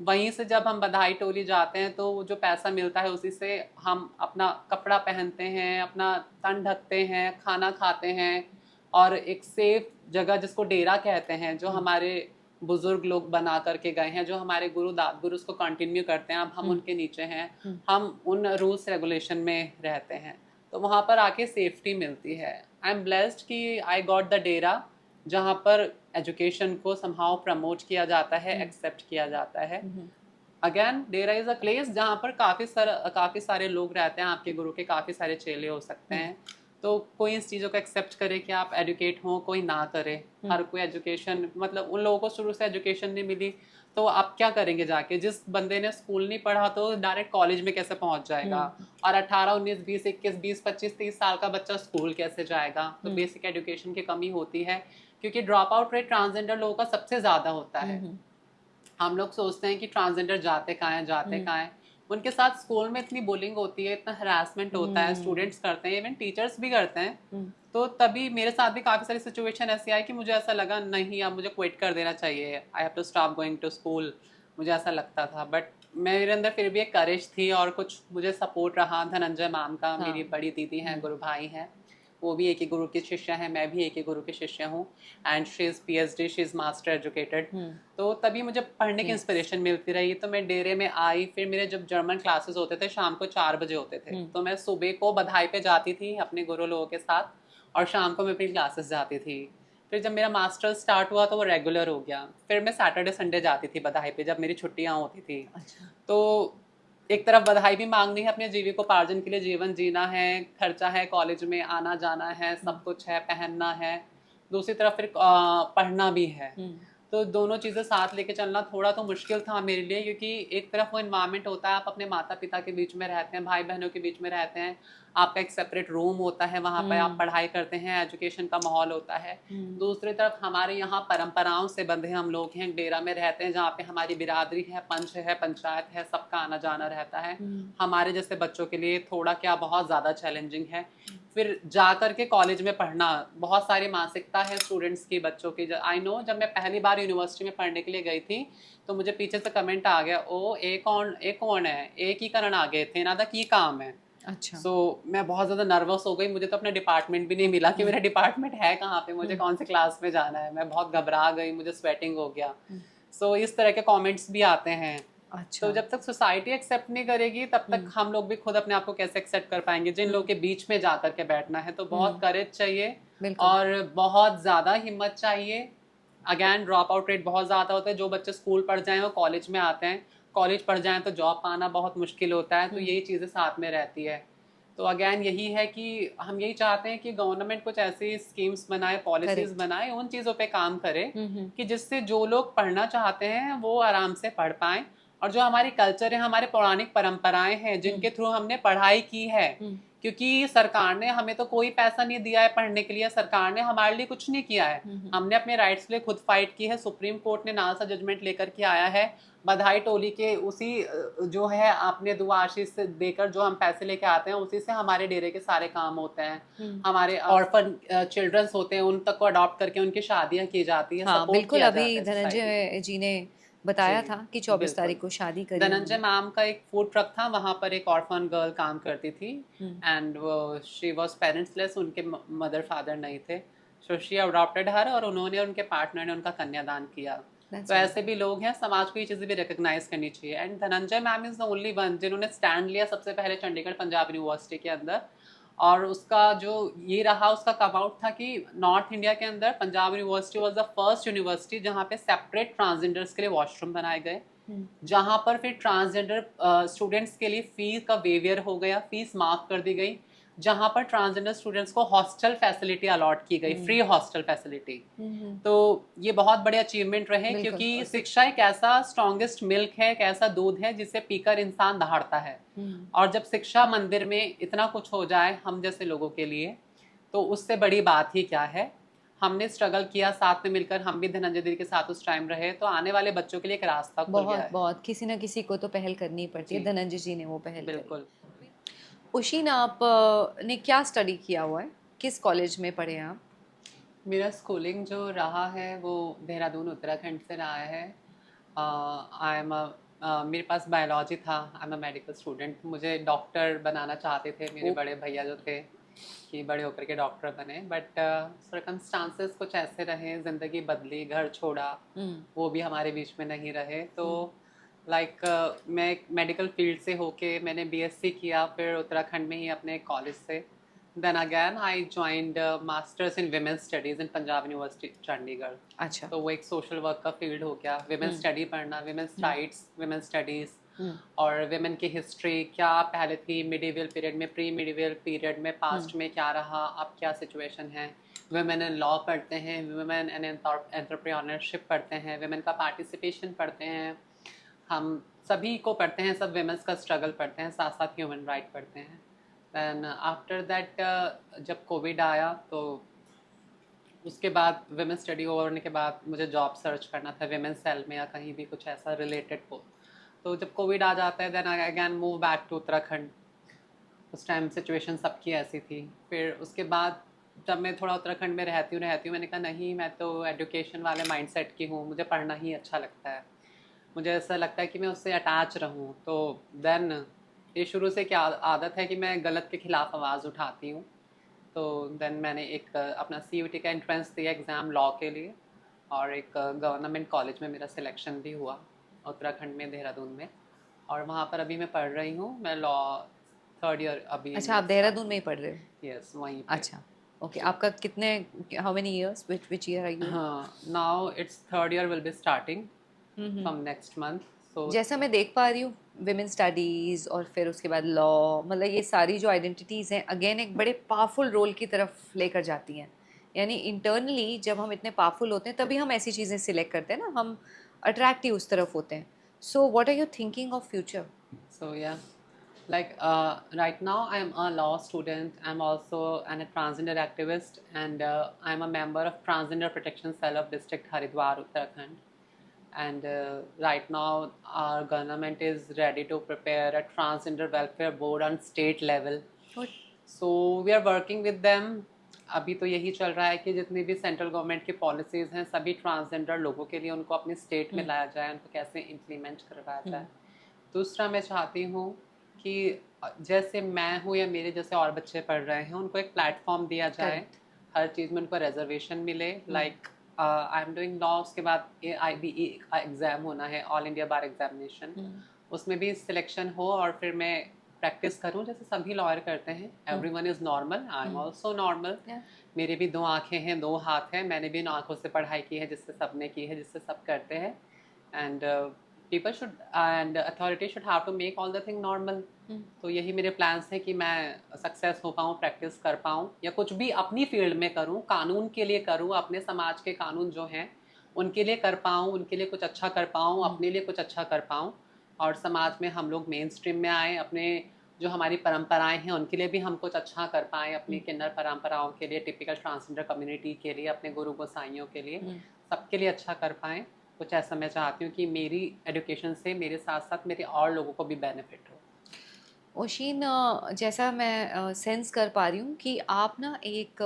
वहीं से जब हम बधाई टोली जाते हैं तो जो पैसा मिलता है उसी से हम अपना कपड़ा पहनते हैं, अपना तन ढकते हैं, खाना खाते हैं, और एक सेफ जगह जिसको डेरा कहते हैं, जो हमारे बुजुर्ग लोग बना करके गए हैं, जो हमारे गुरु दाद गुरु उसको कंटिन्यू करते हैं, अब हम उनके नीचे हैं, हम उन रूल्स रेगुलेशन में रहते हैं, तो वहाँ पर आके सेफ्टी मिलती है. आई एम ब्लेस्ड कि आई गॉट द डेरा, जहाँ पर एजुकेशन को समहाउ प्रमोट किया जाता है, एक्सेप्ट किया जाता है. Again Dera is a place जहाँ पर काफ़ी सारे लोग रहते हैं. आपके गुरु के काफ़ी सारे चेले हो सकते हैं, तो कोई इस चीज़ों को एक्सेप्ट करे कि आप एजुकेट हो, कोई ना करे. हर कोई एजुकेशन, मतलब उन लोगों को शुरू से एजुकेशन नहीं मिली तो आप क्या करेंगे जाके? जिस बंदे ने स्कूल नहीं पढ़ा तो डायरेक्ट कॉलेज में कैसे पहुंच जाएगा? और 18, 19, 20, 21, 20, 25, 30 साल का बच्चा स्कूल कैसे जाएगा? तो बेसिक एजुकेशन की कमी होती है, क्योंकि ड्रॉप आउट रेट ट्रांसजेंडर लोगों का सबसे ज़्यादा होता है. हम लोग सोचते हैं कि ट्रांसजेंडर जाते कहाँ हैं. उनके साथ स्कूल में इतनी बुलिंग होती है, इतना हरासमेंट होता है, स्टूडेंट्स करते हैं, इवन टीचर्स भी करते हैं. तो तभी मेरे साथ भी काफ़ी सारी सिचुएशन ऐसी आई कि मुझे ऐसा लगा नहीं, अब मुझे क्विट कर देना चाहिए, I have to stop going to school. मुझे ऐसा लगता था, बट मेरे अंदर फिर भी एक करेज थी और कुछ मुझे सपोर्ट रहा. धनंजय मान का, मेरी बड़ी दीदी हैं, गुरु भाई हैं, वो भी एक ही गुरु की शिष्य हैं, मैं भी एक ही गुरु की शिष्य हूँ. And she is PhD, she is master educated. तो तभी मुझे पढ़ने की इंस्पिरेशन मिलती रही. तो मैं डेरे में आई. फिर मेरे जब जर्मन क्लासेस होते थे शाम को 4 बजे होते थे, तो मैं सुबह को बधाई पे जाती थी अपने गुरु लोगों के साथ, और शाम को मैं अपनी क्लासेस जाती थी. फिर जब मेरा मास्टर स्टार्ट हुआ तो वो रेगुलर हो गया. फिर मैं सैटरडे संडे जाती थी बधाई पे जब मेरी छुट्टियाँ होती थी. तो एक तरफ बधाई भी मांगनी है, अपने जीविकोपार्जन के लिए जीवन जीना है, खर्चा है, कॉलेज में आना जाना है, सब कुछ है, पहनना है. दूसरी तरफ फिर पढ़ना भी है. तो दोनों चीज़ें साथ लेके चलना थोड़ा तो मुश्किल था मेरे लिए, क्योंकि एक तरफ वो इन्वायरमेंट होता है, आप अपने माता पिता के बीच में रहते हैं, भाई बहनों के बीच में रहते हैं, आपका एक सेपरेट रूम होता है, वहाँ पर आप पढ़ाई करते हैं, एजुकेशन का माहौल होता है. दूसरी तरफ हमारे यहाँ परंपराओं से बंधे हम लोग हैं, डेरा में रहते हैं जहाँ पे हमारी बिरादरी है, पंच है, पंचायत है, सबका आना जाना रहता है. हमारे जैसे बच्चों के लिए थोड़ा क्या बहुत ज़्यादा चैलेंजिंग है. फिर जा कर के कॉलेज में पढ़ना, बहुत सारी मानसिकता है स्टूडेंट्स की, बच्चों की. आई नो, जब मैं पहली बार यूनिवर्सिटी में पढ़ने के लिए गई थी तो मुझे पीछे से कमेंट आ गया, ओ एक कौन है, एक ही करण आ गए थे ना, की काम है. अच्छा. सो मैं बहुत ज़्यादा नर्वस हो गई. मुझे तो अपना डिपार्टमेंट भी नहीं मिला कि मेरा डिपार्टमेंट है कहाँ पे, मुझे कौन से क्लास में जाना है. मैं बहुत घबरा गई, मुझे स्वेटिंग हो गया. सो इस तरह के कमेंट्स भी आते हैं. अच्छा. तो जब तक सोसाइटी एक्सेप्ट नहीं करेगी तब तक हम लोग भी खुद अपने आप को कैसे एक्सेप्ट कर पाएंगे. जिन लोगों के बीच में जा करके बैठना है तो बहुत करेज चाहिए और बहुत ज़्यादा हिम्मत चाहिए. अगैन ड्रॉप आउट रेट बहुत ज़्यादा होता है. जो बच्चे स्कूल पढ़ जाएं वो कॉलेज में आते हैं, कॉलेज पढ़ जाएं तो जॉब पाना बहुत मुश्किल होता है. तो यही चीज़ें साथ में रहती है. तो अगैन यही है कि हम यही चाहते हैं कि गवर्नमेंट कुछ ऐसी स्कीम्स बनाए, पॉलिसीज बनाए, उन चीज़ों पे काम करे कि जिससे जो लोग पढ़ना चाहते हैं वो आराम से पढ़ पाएं. और जो हमारी कल्चर है, हमारे पौराणिक परंपराएं हैं जिनके थ्रू हमने पढ़ाई की है, क्योंकि सरकार ने हमें तो कोई पैसा नहीं दिया है पढ़ने के लिए, सरकार ने हमारे लिए कुछ नहीं किया है. हमने अपने राइट्स के लिए खुद फाइट की है. सुप्रीम कोर्ट ने नाल सा जजमेंट लेकर के आया है. बधाई टोली के उसी जो है आपने दुआ आशीष से देकर जो हम पैसे लेके आते हैं उसी से हमारे डेरे के सारे काम होते हैं. हमारे ऑर्फन चिल्ड्रंस होते हैं, उन तक को अडॉप्ट करके उनकी शादियां की जाती हैं. हाँ बिल्कुल. अभी धनंजय जी ने बताया जी, था कि 24 बिल्कुल। तारीख को शादी करी धनंजय उन्होंने। मैम का एक फूड ट्रक था, वहाँ पर एक ऑर्फन गर्ल काम करती थी हम्म, एंड वो शी वाज पेरेंट्सलेस, उनके मदर फादर नहीं थे, सो शी अडॉप्टेड हर, और उन्होंने और उनके पार्टनर ने उनका कन्यादान किया। that's तो ऐसे भी wonderful. लोग हैं, समाज को ये चीज़ें भी रिकग्नाइज करनी चाहिए। And Dhananjay ma'am is the only one जिन्होंने स्टैंड लिया सबसे पहले चंडीगढ़ पंजाब यूनिवर्सिटी के अंदर, और उसका जो ये रहा उसका कम आउट था कि नॉर्थ इंडिया के अंदर Punjab university was the first university जहाँ पे सेपरेट ट्रांसजेंडर्स के लिए वॉशरूम बनाए गए, जहाँ पर फिर ट्रांसजेंडर स्टूडेंट्स के लिए फीस का वेवियर हो गया, फीस माफ कर दी गई, जहाँ पर ट्रांसजेंडर स्टूडेंट्स को हॉस्टल फैसिलिटी अलॉट की गई, फ्री हॉस्टल फैसिलिटी। तो ये बहुत बड़े अचीवमेंट रहे, बिल्कुल। क्योंकि शिक्षा एक ऐसा स्ट्रॉन्गेस्ट मिल्क है, एक ऐसा दूध है जिसे पीकर इंसान दहाड़ता है। और जब शिक्षा मंदिर में इतना कुछ हो जाए हम जैसे लोगों के लिए, तो उससे बड़ी बात ही क्या है। हमने स्ट्रगल किया साथ में मिलकर, हम भी धनंजय दीदी के साथ उस टाइम रहे, तो आने वाले बच्चों के लिए एक रास्ता खुल गया बहुत है। बहुत किसी ना किसी को तो पहल करनी ही पड़ती है, जी, धनंजय जी ने वो पहल करी। बिल्कुल। उशीन, आप ने क्या स्टडी किया हुआ है, किस कॉलेज में पढ़े हैं आप? मेरा स्कूलिंग जो रहा है वो देहरादून उत्तराखंड से रहा है। आई एम मेरे पास बायोलॉजी था, आई एम अ मेडिकल स्टूडेंट। मुझे डॉक्टर बनाना चाहते थे मेरे ओ। बड़े भैया जो थे, कि बड़े होकर के डॉक्टर बने, बट सर्कमस्टांसेस कुछ ऐसे रहे, ज़िंदगी बदली, घर छोड़ा, वो भी हमारे बीच में नहीं रहे। तो लाइक मैं एक मेडिकल फील्ड से होके मैंने बीएससी किया, फिर उत्तराखंड में ही अपने कॉलेज से। Then again I joined masters in women's studies in Punjab university Chandigarh. अच्छा। तो वो एक सोशल वर्क का फील्ड हो गया, विमेंस स्टडी पढ़ना, विमेंस राइट्स, विमेंस स्टडीज़, और विमेन की हिस्ट्री क्या पहले थी मिडिवल पीरियड में, प्री मिडिवल पीरियड में, पास्ट में क्या रहा, अब क्या सिचुएशन है। वुमेन इन लॉ पढ़ते हैं, वुमेन इन एंटरप्रेन्योरशिप पढ़ते हैं, वुमेन का पार्टिसिपेशन पढ़ते हैं, हम सभी को पढ़ते हैं, सब वुमेन्स का स्ट्रगल पढ़ते हैं, साथ साथ ह्यूमन राइट पढ़ते हैं। दैन आफ्टर दैट जब कोविड आया तो उसके बाद विमेन स्टडी ओवर होने के बाद मुझे जॉब सर्च करना था विमेन सेल में या कहीं भी कुछ ऐसा रिलेटेड हो। तो जब कोविड आ जाता है then I again move back to Uttarakhand. उस टाइम सिचुएशन सबकी ऐसी थी। फिर उसके बाद जब मैं थोड़ा उत्तराखंड में रहती हूँ मैंने कहा नहीं, मैं तो एजुकेशन वाले माइंडसेट की हूँ, मुझे पढ़ना ही अच्छा लगता है, मुझे ऐसा लगता है कि मैं उससे अटैच रहूँ। तो देन ये शुरू से क्या आदत है कि मैं गलत के खिलाफ आवाज़ उठाती हूँ। तो देन मैंने एक अपना CUT का एंट्रेंस दिया एग्ज़ाम लॉ के लिए, और एक गवर्नमेंट कॉलेज में मेरा सिलेक्शन भी हुआ उत्तराखंड में, देहरादून में, और वहाँ पर अभी मैं पढ़ रही हूँ, मैं लॉ थर्ड ईयर अभी। अच्छा, आप देहरादून में ही पढ़ रहे हो? यस, वहीं पे। अच्छा, ओके। आपका कितने, how many years, which year are you? हाँ, now it's third year will be starting from next month. So जैसा मैं देख पा रही हूँ, विमेन स्टडीज़ और फिर उसके बाद लॉ, मतलब ये सारी जो आइडेंटिटीज़ हैं अगेन एक बड़े पावरफुल रोल की तरफ लेकर जाती हैं। यानी इंटरनली जब हम इतने पावरफुल होते हैं तभी हम ऐसी चीज़ें सिलेक्ट करते हैं ना, हम अट्रैक्टिव उस तरफ होते हैं। So what are you thinking of future? So yeah, like right now I'm a law student. I'm also a transgender activist, and I'm a member of Transgender Protection Cell of District Haridwar, Uttarakhand. And right now our government is ready to prepare a transgender welfare board on state level. So we are working with them. अभी तो यही चल रहा है कि जितनी भी central government की पॉलिसीज़ हैं सभी ट्रांसजेंडर लोगों के लिए उनको अपनी स्टेट में लाया जाए, उनको कैसे इम्प्लीमेंट करवाया जाए। दूसरा मैं चाहती हूँ कि जैसे मैं हूँ या मेरे जैसे और बच्चे पढ़ रहे हैं उनको एक प्लेटफॉर्म दिया जाए, हर चीज़ में उनको रिजर्वेशन मिले। Like I am doing law, उसके बाद AIBE का एग्ज़ाम होना है, ऑल इंडिया बार एग्जामिनेशन, उसमें भी सिलेक्शन हो और फिर मैं प्रैक्टिस करूँ जैसे सभी लॉयर करते हैं। Everyone is normal, I am also normal. मेरे भी दो आँखें हैं, दो हाथ हैं, मैंने भी इन आँखों से पढ़ाई की है जिससे सब ने की है, जिससे सब करते हैं। And people should and authority should have to make all the thing normal. तो यही मेरे प्लान्स हैं कि मैं सक्सेस हो पाऊँ, प्रैक्टिस कर पाऊँ, या कुछ भी अपनी फील्ड में करूँ, कानून के लिए करूँ, अपने समाज के कानून जो हैं उनके लिए कर पाऊँ, उनके लिए कुछ अच्छा कर पाऊँ, अपने लिए कुछ अच्छा कर पाऊँ, और समाज में हम लोग मेन स्ट्रीम में आए, अपने जो हमारी परंपराएं हैं उनके लिए भी हम कुछ अच्छा कर पाएँ, अपनी किन्नर परंपराओं के लिए, टिपिकल ट्रांसजेंडर कम्युनिटी के लिए, अपने गुरु गोसाइयों के लिए, सबके लिए अच्छा कर पाएँ। कुछ ऐसा मैं चाहती हूँ कि मेरी एजुकेशन से मेरे साथ साथ मेरे और लोगों को भी बेनिफिट हो। ओशीन, जैसा मैं सेंस कर पा रही हूँ कि आप ना एक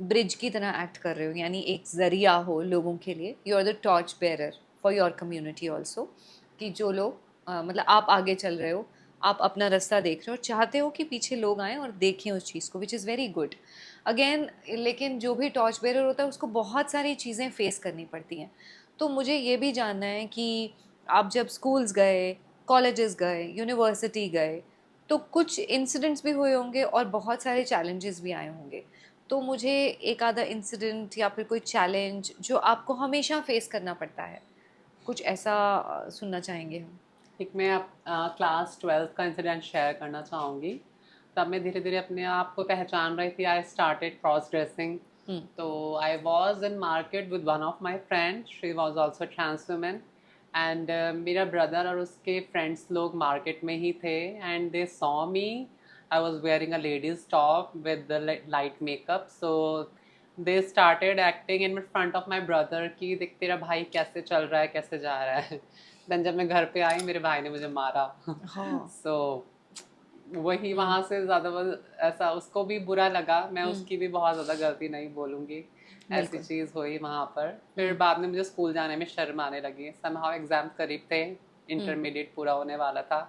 ब्रिज की तरह एक्ट कर रहे हो, यानी एक ज़रिया हो लोगों के लिए। You are the torch bearer for your community also, कि जो लोग मतलब आप आगे चल रहे हो, आप अपना रास्ता देख रहे हो और चाहते हो कि पीछे लोग आएँ और देखें उस चीज़ को, which is very good again. लेकिन जो भी टॉर्च बेरर होता है उसको बहुत सारी चीज़ें फेस करनी पड़ती हैं। तो मुझे ये भी जानना है कि आप जब स्कूल्स गए, कॉलेजेस गए, यूनिवर्सिटी गए, तो कुछ इंसिडेंट्स भी हुए होंगे और बहुत सारे चैलेंजेस भी आए होंगे। तो मुझे एक आधा इंसिडेंट या फिर कोई चैलेंज जो आपको हमेशा फेस करना पड़ता है, कुछ ऐसा सुनना चाहेंगे हम। एक मैं क्लास 12th का इंसिडेंट शेयर करना चाहूँगी। तब मैं धीरे धीरे अपने आप को पहचान रही थी। I started cross dressing. तो I was in market with one of my friend, she was also trans women. And मेरा ब्रदर और उसके फ्रेंड्स लोग मार्केट में ही थे and they saw me. I was wearing a ladies top with light makeup. So they started acting in front of my brother कि देख तेरा भाई कैसे चल रहा है, कैसे जा रहा है। देन जब मैं घर पे आई मेरे भाई ने मुझे मारा। हाँ। सो वही वहाँ से ज़्यादा ऐसा उसको भी बुरा लगा। मैं उसकी भी बहुत ज़्यादा गलती नहीं बोलूँगी, ऐसी चीज़ हुई वहाँ पर। फिर बाद में मुझे स्कूल जाने में शर्म आने लगी। समहाउ एग्जाम करीब थे, इंटरमीडिएट पूरा होने वाला था।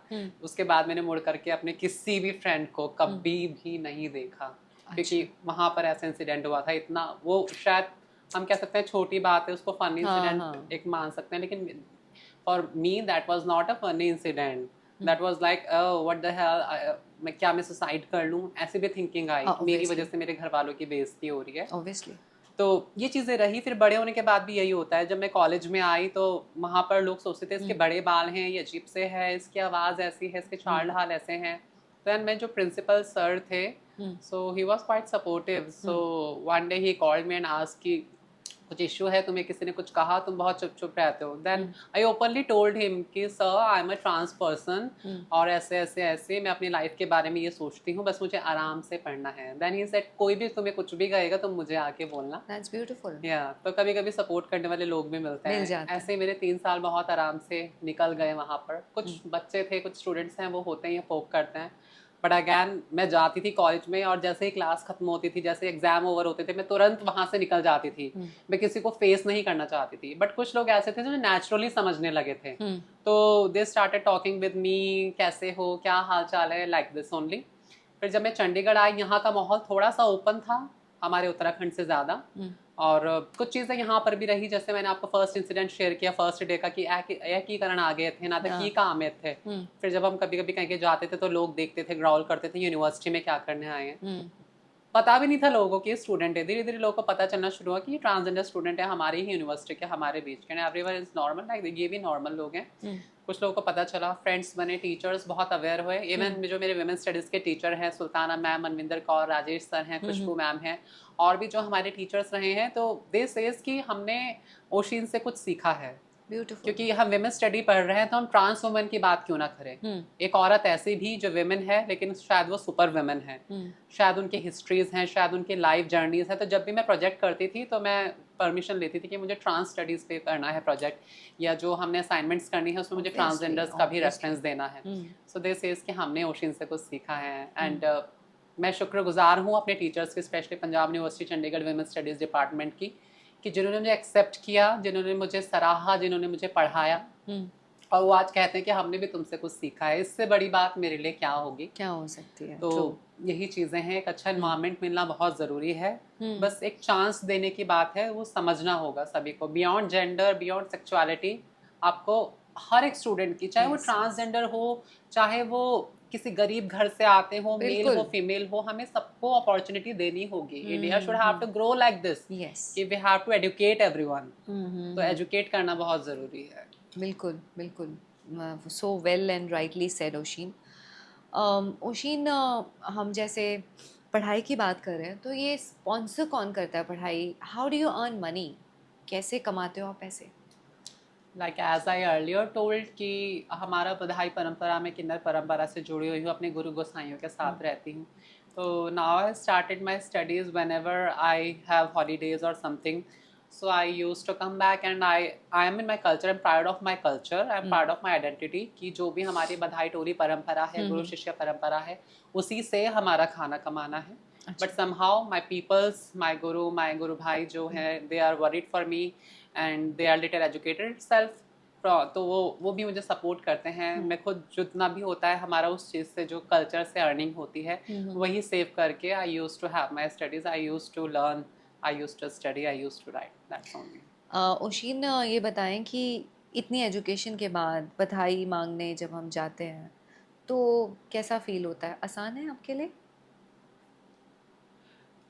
उसके बाद मैंने मुड़ करके अपने किसी भी फ्रेंड को कभी भी नहीं देखा, क्योंकि वहाँ पर ऐसा इंसिडेंट हुआ था। इतना वो शायद हम कह सकते हैं छोटी बात है, उसको फनी इंसिडेंट एक मान सकते हैं, लेकिन for me that was not a funny incident. That was like oh what the hell, मैं सुसाइड कर लूँ, ऐसी भी थिंकिंग आई। मेरी वजह से मेरे घर वालों की बेइज्जती हो रही है। Obviously. तो ये चीज़ें रही। फिर बड़े होने के बाद भी यही होता है। जब मैं कॉलेज में आई तो वहाँ पर लोग सोचते थे इसके बड़े बाल हैं, ये अजीब से है, इसकी आवाज़ ऐसी है, इसके चाल ढाल ऐसे हैं। तो मैं जो प्रिंसिपल सर थे, so he was quite supportive. So one day he called me and asked कि कुछ इश्यू है, तुम्हें किसी ने कुछ कहा, तुम बहुत चुप चुप रहते हो। Then I openly told him कि sir I am a trans person और ऐसे ऐसे ऐसे मैं अपनी लाइफ के बारे में ये सोचती हूँ, बस मुझे आराम से पढ़ना है। देन ही सेड कोई भी तुम्हें कुछ भी कहेगा तुम मुझे आके बोलना। That's beautiful. या तो कभी कभी सपोर्ट करने वाले लोग भी मिलते हैं। ऐसे ही मेरे 3 साल बहुत आराम से निकल गए वहाँ पर। कुछ बच्चे थे, कुछ स्टूडेंट्स हैं, वो होते हैं पोक करते हैं। बट अगैन मैं जाती थी कॉलेज में और जैसे ही क्लास खत्म होती थी, जैसे एग्जाम ओवर होते थे, मैं तुरंत वहाँ से निकल जाती थी। मैं किसी को फेस नहीं करना चाहती थी। बट कुछ लोग ऐसे थे जो नेचुरली समझने लगे थे। तो they started talking with me, कैसे हो, क्या हाल चाल है, लाइक दिस ओनली। फिर जब मैं चंडीगढ़ आई, यहाँ का माहौल थोड़ा सा ओपन था हमारे उत्तराखंड से ज़्यादा। और कुछ चीज़ें यहाँ पर भी रही, जैसे मैंने आपको फर्स्ट इंसिडेंट शेयर किया फर्स्ट डे का, कि एकीकरण आ गए थे ना, तक की काम में थे। फिर जब हम कभी कभी कहीं जाते थे तो लोग देखते थे, ग्राउल करते थे, यूनिवर्सिटी में क्या करने आए हैं। पता भी नहीं था लोगों को ये स्टूडेंट है। धीरे धीरे लोगों को पता चलना शुरू हुआ कि ये ट्रांसजेंडर स्टूडेंट है, हमारी ही यूनिवर्सिटी के, हमारे बीच के। एवरीवन इज नॉर्मल, लाइक ये भी नॉर्मल लोग हैं। कुछ लोगों को पता चला, फ्रेंड्स बने, टीचर्स बहुत अवेयर हुए। इवन जो मेरे वुमेन स्टडीज़ के टीचर हैं, सुल्ताना मैम, मनविंदर कौर, राजेश सर हैं, खुशबू मैम हैं, और भी जो हमारे टीचर्स रहे हैं, तो दे सेज कि हमने ओशिन से कुछ सीखा है। Beautiful. क्योंकि हम वुमेन स्टडी पढ़ रहे हैं तो हम ट्रांस वुमेन की बात क्यों ना करें। एक औरत ऐसी भी जो वुमेन है, लेकिन शायद वो सुपर वुमेन है। शायद उनकी हिस्ट्रीज हैं, शायद उनकी लाइफ जर्नीज है। तो जब भी मैं प्रोजेक्ट करती थी तो मैं परमिशन लेती थी कि मुझे ट्रांस स्टडीज़ पे करना है प्रोजेक्ट, या जो हमने असाइनमेंट्स करनी है उसमें मुझे ट्रांसजेंडर्स का भी रेफरेंस देना है। सो दे सेज कि हमने ओशिन से कुछ सीखा है। एंड मैं शुक्रगुजार हूँ अपने टीचर्स की, specially Punjab university Chandigarh women studies department की, कि जिन्होंने मुझे एक्सेप्ट किया, जिन्होंने मुझे सराहा, जिन्होंने मुझे पढ़ाया। और वो आज कहते हैं कि हमने भी तुमसे कुछ सीखा है। इससे बड़ी बात मेरे लिए क्या होगी, क्या हो सकती है। तो यही चीज़ें हैं। एक अच्छा एनवायरनमेंट मिलना बहुत ज़रूरी है। बस एक चांस देने की बात है, वो समझना होगा सभी को। बियॉन्ड जेंडर, बियॉन्ड सेक्सुअलिटी, आपको हर एक स्टूडेंट की, चाहे वो ट्रांसजेंडर हो, चाहे वो किसी गरीब घर से आते हो, मेल हो फीमेल हो, हमें सबको अपॉर्चुनिटी देनी होगी। India should have to grow like this, कि we have to educate everyone. तो एजुकेट करना बहुत ज़रूरी है। बिल्कुल बिल्कुल, so well and rightly said Oshin. Oshin, हम जैसे पढ़ाई की बात कर रहे हैं, तो ये स्पॉन्सर कौन करता है पढ़ाई? How do you earn money? कैसे कमाते हो आप पैसे? Like as I earlier told कि हमारा बधाई परंपरा में, किन्नर परंपरा से जुड़ी हुई हूँ, अपने गुरु गोसाइयों के साथ रहती हूँ। तो now I started my studies when ever I have holidays और something. So I used to come back and I am in my culture. I'm proud of my culture. I'm proud of my identity. कि जो भी हमारी बधाई टोली परंपरा है, गुरु शिष्य परंपरा है, उसी से हमारा खाना कमाना है। But somehow my peoples, my guru भाई जो हैं, they are worried for me and they are little educated itself. तो वो भी मुझे सपोर्ट करते हैं। मैं खुद जितना भी होता है हमारा उस चीज़ से जो कल्चर से अर्निंग होती है वही सेव करके I use to have my studies, I use to learn, I use to study, I use to write, that's only. Oshin, ये बताएं कि इतनी एजुकेशन के बाद बधाई मांगने जब हम जाते हैं तो कैसा फील होता है? आसान है आपके लिए?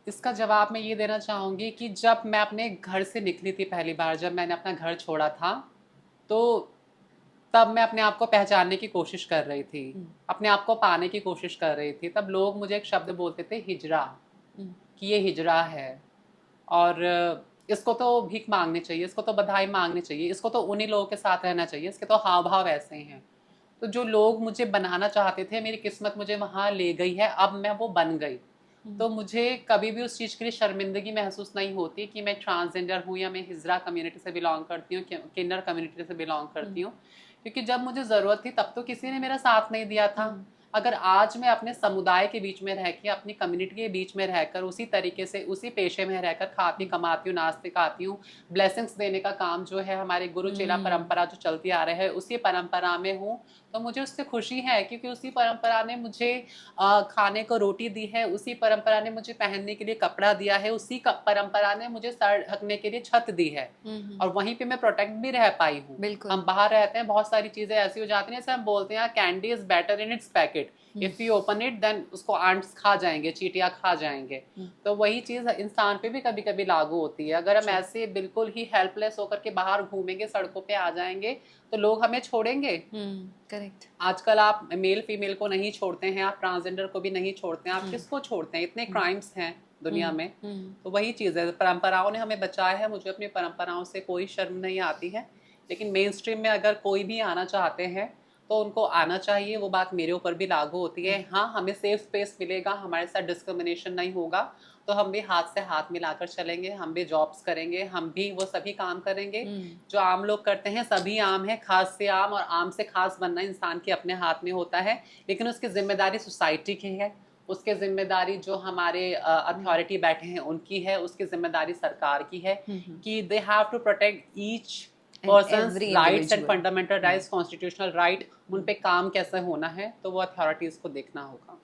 इसका जवाब मैं ये देना चाहूँगी कि जब मैं अपने घर से निकली थी पहली बार, जब मैंने अपना घर छोड़ा था, तो तब मैं अपने आप को पहचानने की कोशिश कर रही थी, अपने आप को पाने की कोशिश कर रही थी। तब लोग मुझे एक शब्द बोलते थे, हिजरा, कि ये हिजरा है, और इसको तो भीख मांगनी चाहिए, इसको तो बधाई मांगनी चाहिए, इसको तो उन्हीं लोगों के साथ रहना चाहिए, इसके तो हाव भाव ऐसे हैं। तो जो लोग मुझे बनाना चाहते थे, मेरी किस्मत मुझे वहाँ ले गई है, अब मैं वो बन गई। तो मुझे कभी भी उस चीज़ के लिए शर्मिंदगी महसूस नहीं होती कि मैं ट्रांसजेंडर हूँ या मैं हिजरा कम्युनिटी से बिलोंग करती हूँ, किन्नर कम्युनिटी से बिलोंग करती हूँ। क्योंकि जब मुझे ज़रूरत थी तब तो किसी ने मेरा साथ नहीं दिया था। अगर आज मैं अपने समुदाय के बीच में रह के, अपनी कम्युनिटी के बीच में रहकर, उसी तरीके से उसी पेशे में रहकर खाती कमाती हूँ, नाचती खाती हूँ, ब्लेसिंग्स देने का काम जो है हमारे गुरु चेला परंपरा जो चलती आ रहे है उसी परंपरा में हूँ, तो मुझे उससे खुशी है। क्योंकि उसी परंपरा ने मुझे खाने को रोटी दी है, उसी परंपरा ने मुझे पहनने के लिए कपड़ा दिया है, उसी परंपरा ने मुझे सर ढकने के लिए छत दी है, और वहीं पे मैं प्रोटेक्ट भी रह पाई हूँ। बिल्कुल। हम बाहर रहते हैं, बहुत सारी चीजें ऐसी हो जाती हैं, जैसे हम बोलते हैं candy is better in its packet, if you open it then उसको आंट्स खा जाएंगे, चींटियां खा जाएंगे। तो वही चीज इंसान पे भी कभी कभी लागू होती है। अगर हम ऐसे बिल्कुल ही हेल्पलेस होकर के बाहर घूमेंगे, सड़कों पे आ जाएंगे, तो लोग हमें छोड़ेंगे। करेक्ट। आजकल आप मेल फीमेल को नहीं छोड़ते हैं, आप ट्रांसजेंडर को भी नहीं छोड़ते हैं, आप किसको छोड़ते हैं? इतने क्राइम्स हैं दुनिया में। तो वही चीज़ है, परंपराओं ने हमें बचाया है, मुझे अपनी परंपराओं से कोई शर्म नहीं आती है। लेकिन मेन स्ट्रीम में अगर कोई भी आना चाहते हैं तो उनको आना चाहिए, वो बात मेरे ऊपर भी लागू होती है। हाँ, हमें सेफ स्पेस मिलेगा, हमारे साथ डिस्क्रिमिनेशन नहीं होगा, तो हम भी हाथ से हाथ मिलाकर चलेंगे, हम भी जॉब्स करेंगे, हम भी वो सभी काम करेंगे जो आम लोग करते हैं। सभी आम है, खास से आम, और आम से खास बनना इंसान के अपने हाथ में होता है। लेकिन उसकी जिम्मेदारी सोसाइटी की है, उसके जिम्मेदारी जो हमारे अथॉरिटी बैठे हैं उनकी है, उसकी जिम्मेदारी सरकार की है कि they have to protect each person's rights and fundamental rights, constitutional right, उन पे काम कैसे होना है, तो वो अथॉरिटीज़ को देखना होगा।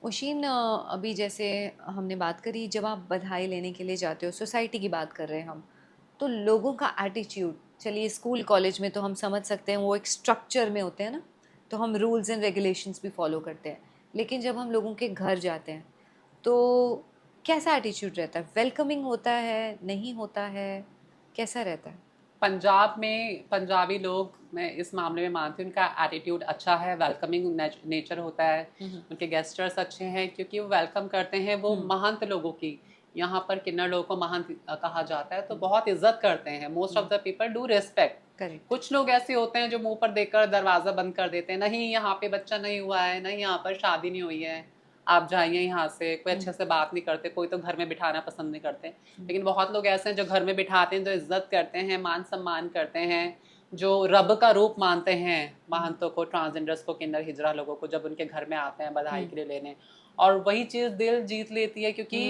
ओशिन, अभी जैसे हमने बात करी, जब आप बधाई लेने के लिए जाते हो, सोसाइटी की बात कर रहे हैं हम, तो लोगों का एटीट्यूड, चलिए स्कूल कॉलेज में तो हम समझ सकते हैं वो एक स्ट्रक्चर में होते हैं ना, तो हम रूल्स एंड रेगुलेशंस भी फॉलो करते हैं। लेकिन जब हम लोगों के घर जाते हैं तो कैसा एटीट्यूड रहता है? वेलकमिंग होता है, नहीं होता है, कैसा रहता है? पंजाब में पंजाबी लोग, मैं इस मामले में मानती हूँ उनका एटीट्यूड अच्छा है, वेलकमिंग नेचर होता है, उनके गेस्टर्स अच्छे हैं क्योंकि वो वेलकम करते हैं। वो महंत लोगों की, यहाँ पर किन्नर लोगों को महंत कहा जाता है, तो बहुत इज्जत करते हैं। Most of the people do respect. कुछ लोग ऐसे होते हैं जो मुंह पर देखकर दरवाजा बंद कर देते हैं, नहीं यहाँ पे बच्चा नहीं हुआ है, नहीं यहाँ पर शादी नहीं हुई है, आप जाइए यहाँ से। कोई अच्छे से बात नहीं करते, कोई तो घर में बिठाना पसंद नहीं करते। लेकिन बहुत लोग ऐसे हैं जो घर में बिठाते हैं, जो इज्जत करते हैं, मान सम्मान करते हैं, जो रब का रूप मानते हैं महंतों को, ट्रांसजेंडर्स को, किन्नर हिजरा लोगों को, जब उनके घर में आते हैं बधाई के लिए लेने। और वही चीज दिल जीत लेती है, क्योंकि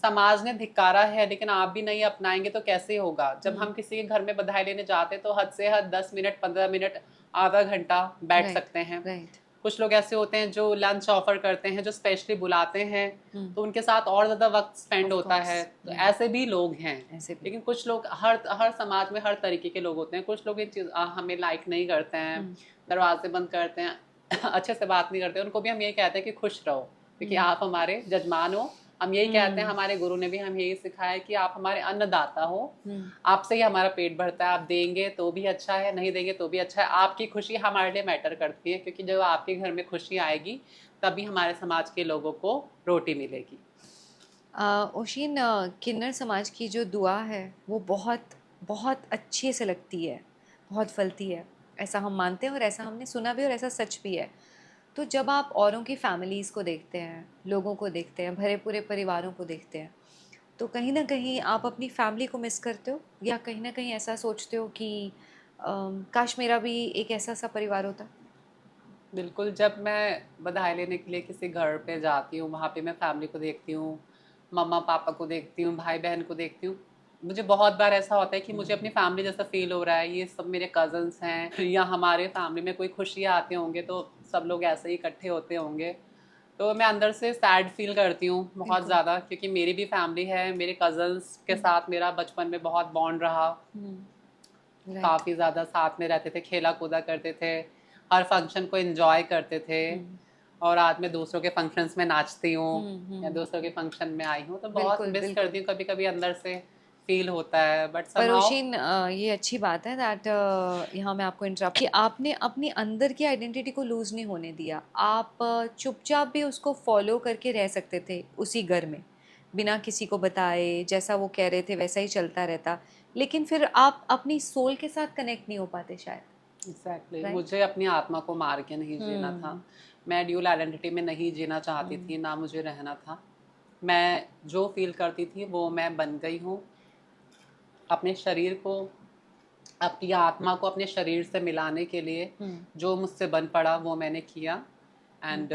समाज ने धिक्कारा है, लेकिन आप भी नहीं अपनाएंगे तो कैसे होगा। जब हम किसी के घर में बधाई लेने जाते हैं तो हद से हद 10 मिनट, 15 मिनट, आधा घंटा बैठ सकते हैं। कुछ लोग ऐसे होते हैं जो लंच ऑफर करते हैं, जो स्पेशली बुलाते हैं, तो उनके साथ और ज्यादा वक्त स्पेंड होता है। तो ऐसे भी लोग हैं। लेकिन कुछ लोग, हर समाज में हर तरीके के लोग होते हैं। कुछ लोग ये चीज हमें लाइक नहीं करते हैं, दरवाजे बंद करते हैं, अच्छे से बात नहीं करते। उनको भी हम यही कहते हैं कि खुश रहो, क्योंकि आप हमारे जजमान हो। हम यही कहते हैं, हमारे गुरु ने भी हम यही सिखाया कि आप हमारे अन्नदाता हो, आपसे ही हमारा पेट भरता है। आप देंगे तो भी अच्छा है, नहीं देंगे तो भी अच्छा है। आपकी खुशी हमारे लिए मैटर करती है, क्योंकि जब आपके घर में खुशी आएगी तभी हमारे समाज के लोगों को रोटी मिलेगी। ओशिन, किन्नर समाज की जो दुआ है वो बहुत बहुत अच्छे से लगती है, बहुत फलती है, ऐसा हम मानते हैं और ऐसा हमने सुना भी और ऐसा सच भी है। तो जब आप औरों की फैमिलीज़ को देखते हैं, लोगों को देखते हैं, भरे पूरे परिवारों को देखते हैं, तो कहीं ना कहीं आप अपनी फैमिली को मिस करते हो, या कहीं ना कहीं ऐसा सोचते हो कि काश मेरा भी एक ऐसा सा परिवार होता? बिल्कुल, जब मैं बधाई लेने के लिए किसी घर पे जाती हूँ, वहाँ पे मैं फैमिली को देखती हूँ, मम्मा पापा को देखती हूँ, भाई बहन को देखती हूँ, मुझे बहुत बार ऐसा होता है कि मुझे अपनी फैमिली जैसा फील हो रहा है, ये सब मेरे कजन्स हैं या हमारे फैमिली में कोई खुशियाँ आते होंगे तो सब लोग ऐसे ही इकट्ठे होते होंगे, तो मैं अंदर से सैड फील करती हूँ बहुत बिल्कुल। ज़्यादा, क्योंकि मेरी भी फैमिली है, मेरे कजन्स के साथ मेरा बचपन में बहुत बॉन्ड रहा, राइट। काफ़ी ज़्यादा साथ में रहते थे, खेला कूदा करते थे, हर फंक्शन को एंजॉय करते थे। और आज मैं दूसरों के फंक्शंस में नाचती हूँ या दूसरों के फंक्शन में आई हूँ, तो बहुत बिल्कुल, मिस बिल्कुल। करती हूँ, कभी कभी अंदर से फील होता है, बट पर समहाउ ओशिन ये अच्छी बात है दैट यहाँ मैं आपको इंटरप्ट कि आपने अपनी अंदर की आइडेंटिटी को लूज नहीं होने दिया। आप चुपचाप भी उसको फॉलो करके रह सकते थे उसी घर में, बिना किसी को बताए, जैसा वो कह रहे थे वैसा ही चलता रहता, लेकिन फिर आप अपनी सोल के साथ कनेक्ट नहीं हो पाते शायद। Exactly right. मुझे अपनी आत्मा को मार के नहीं जीना था, मैं ड्यूल आइडेंटिटी में नहीं जीना चाहती थी, ना मुझे रहना था। मैं जो फील करती थी वो मैं बन गई हूँ, अपने शरीर को, अपनी आत्मा को अपने शरीर से मिलाने के लिए जो मुझसे बन पड़ा वो मैंने किया। एंड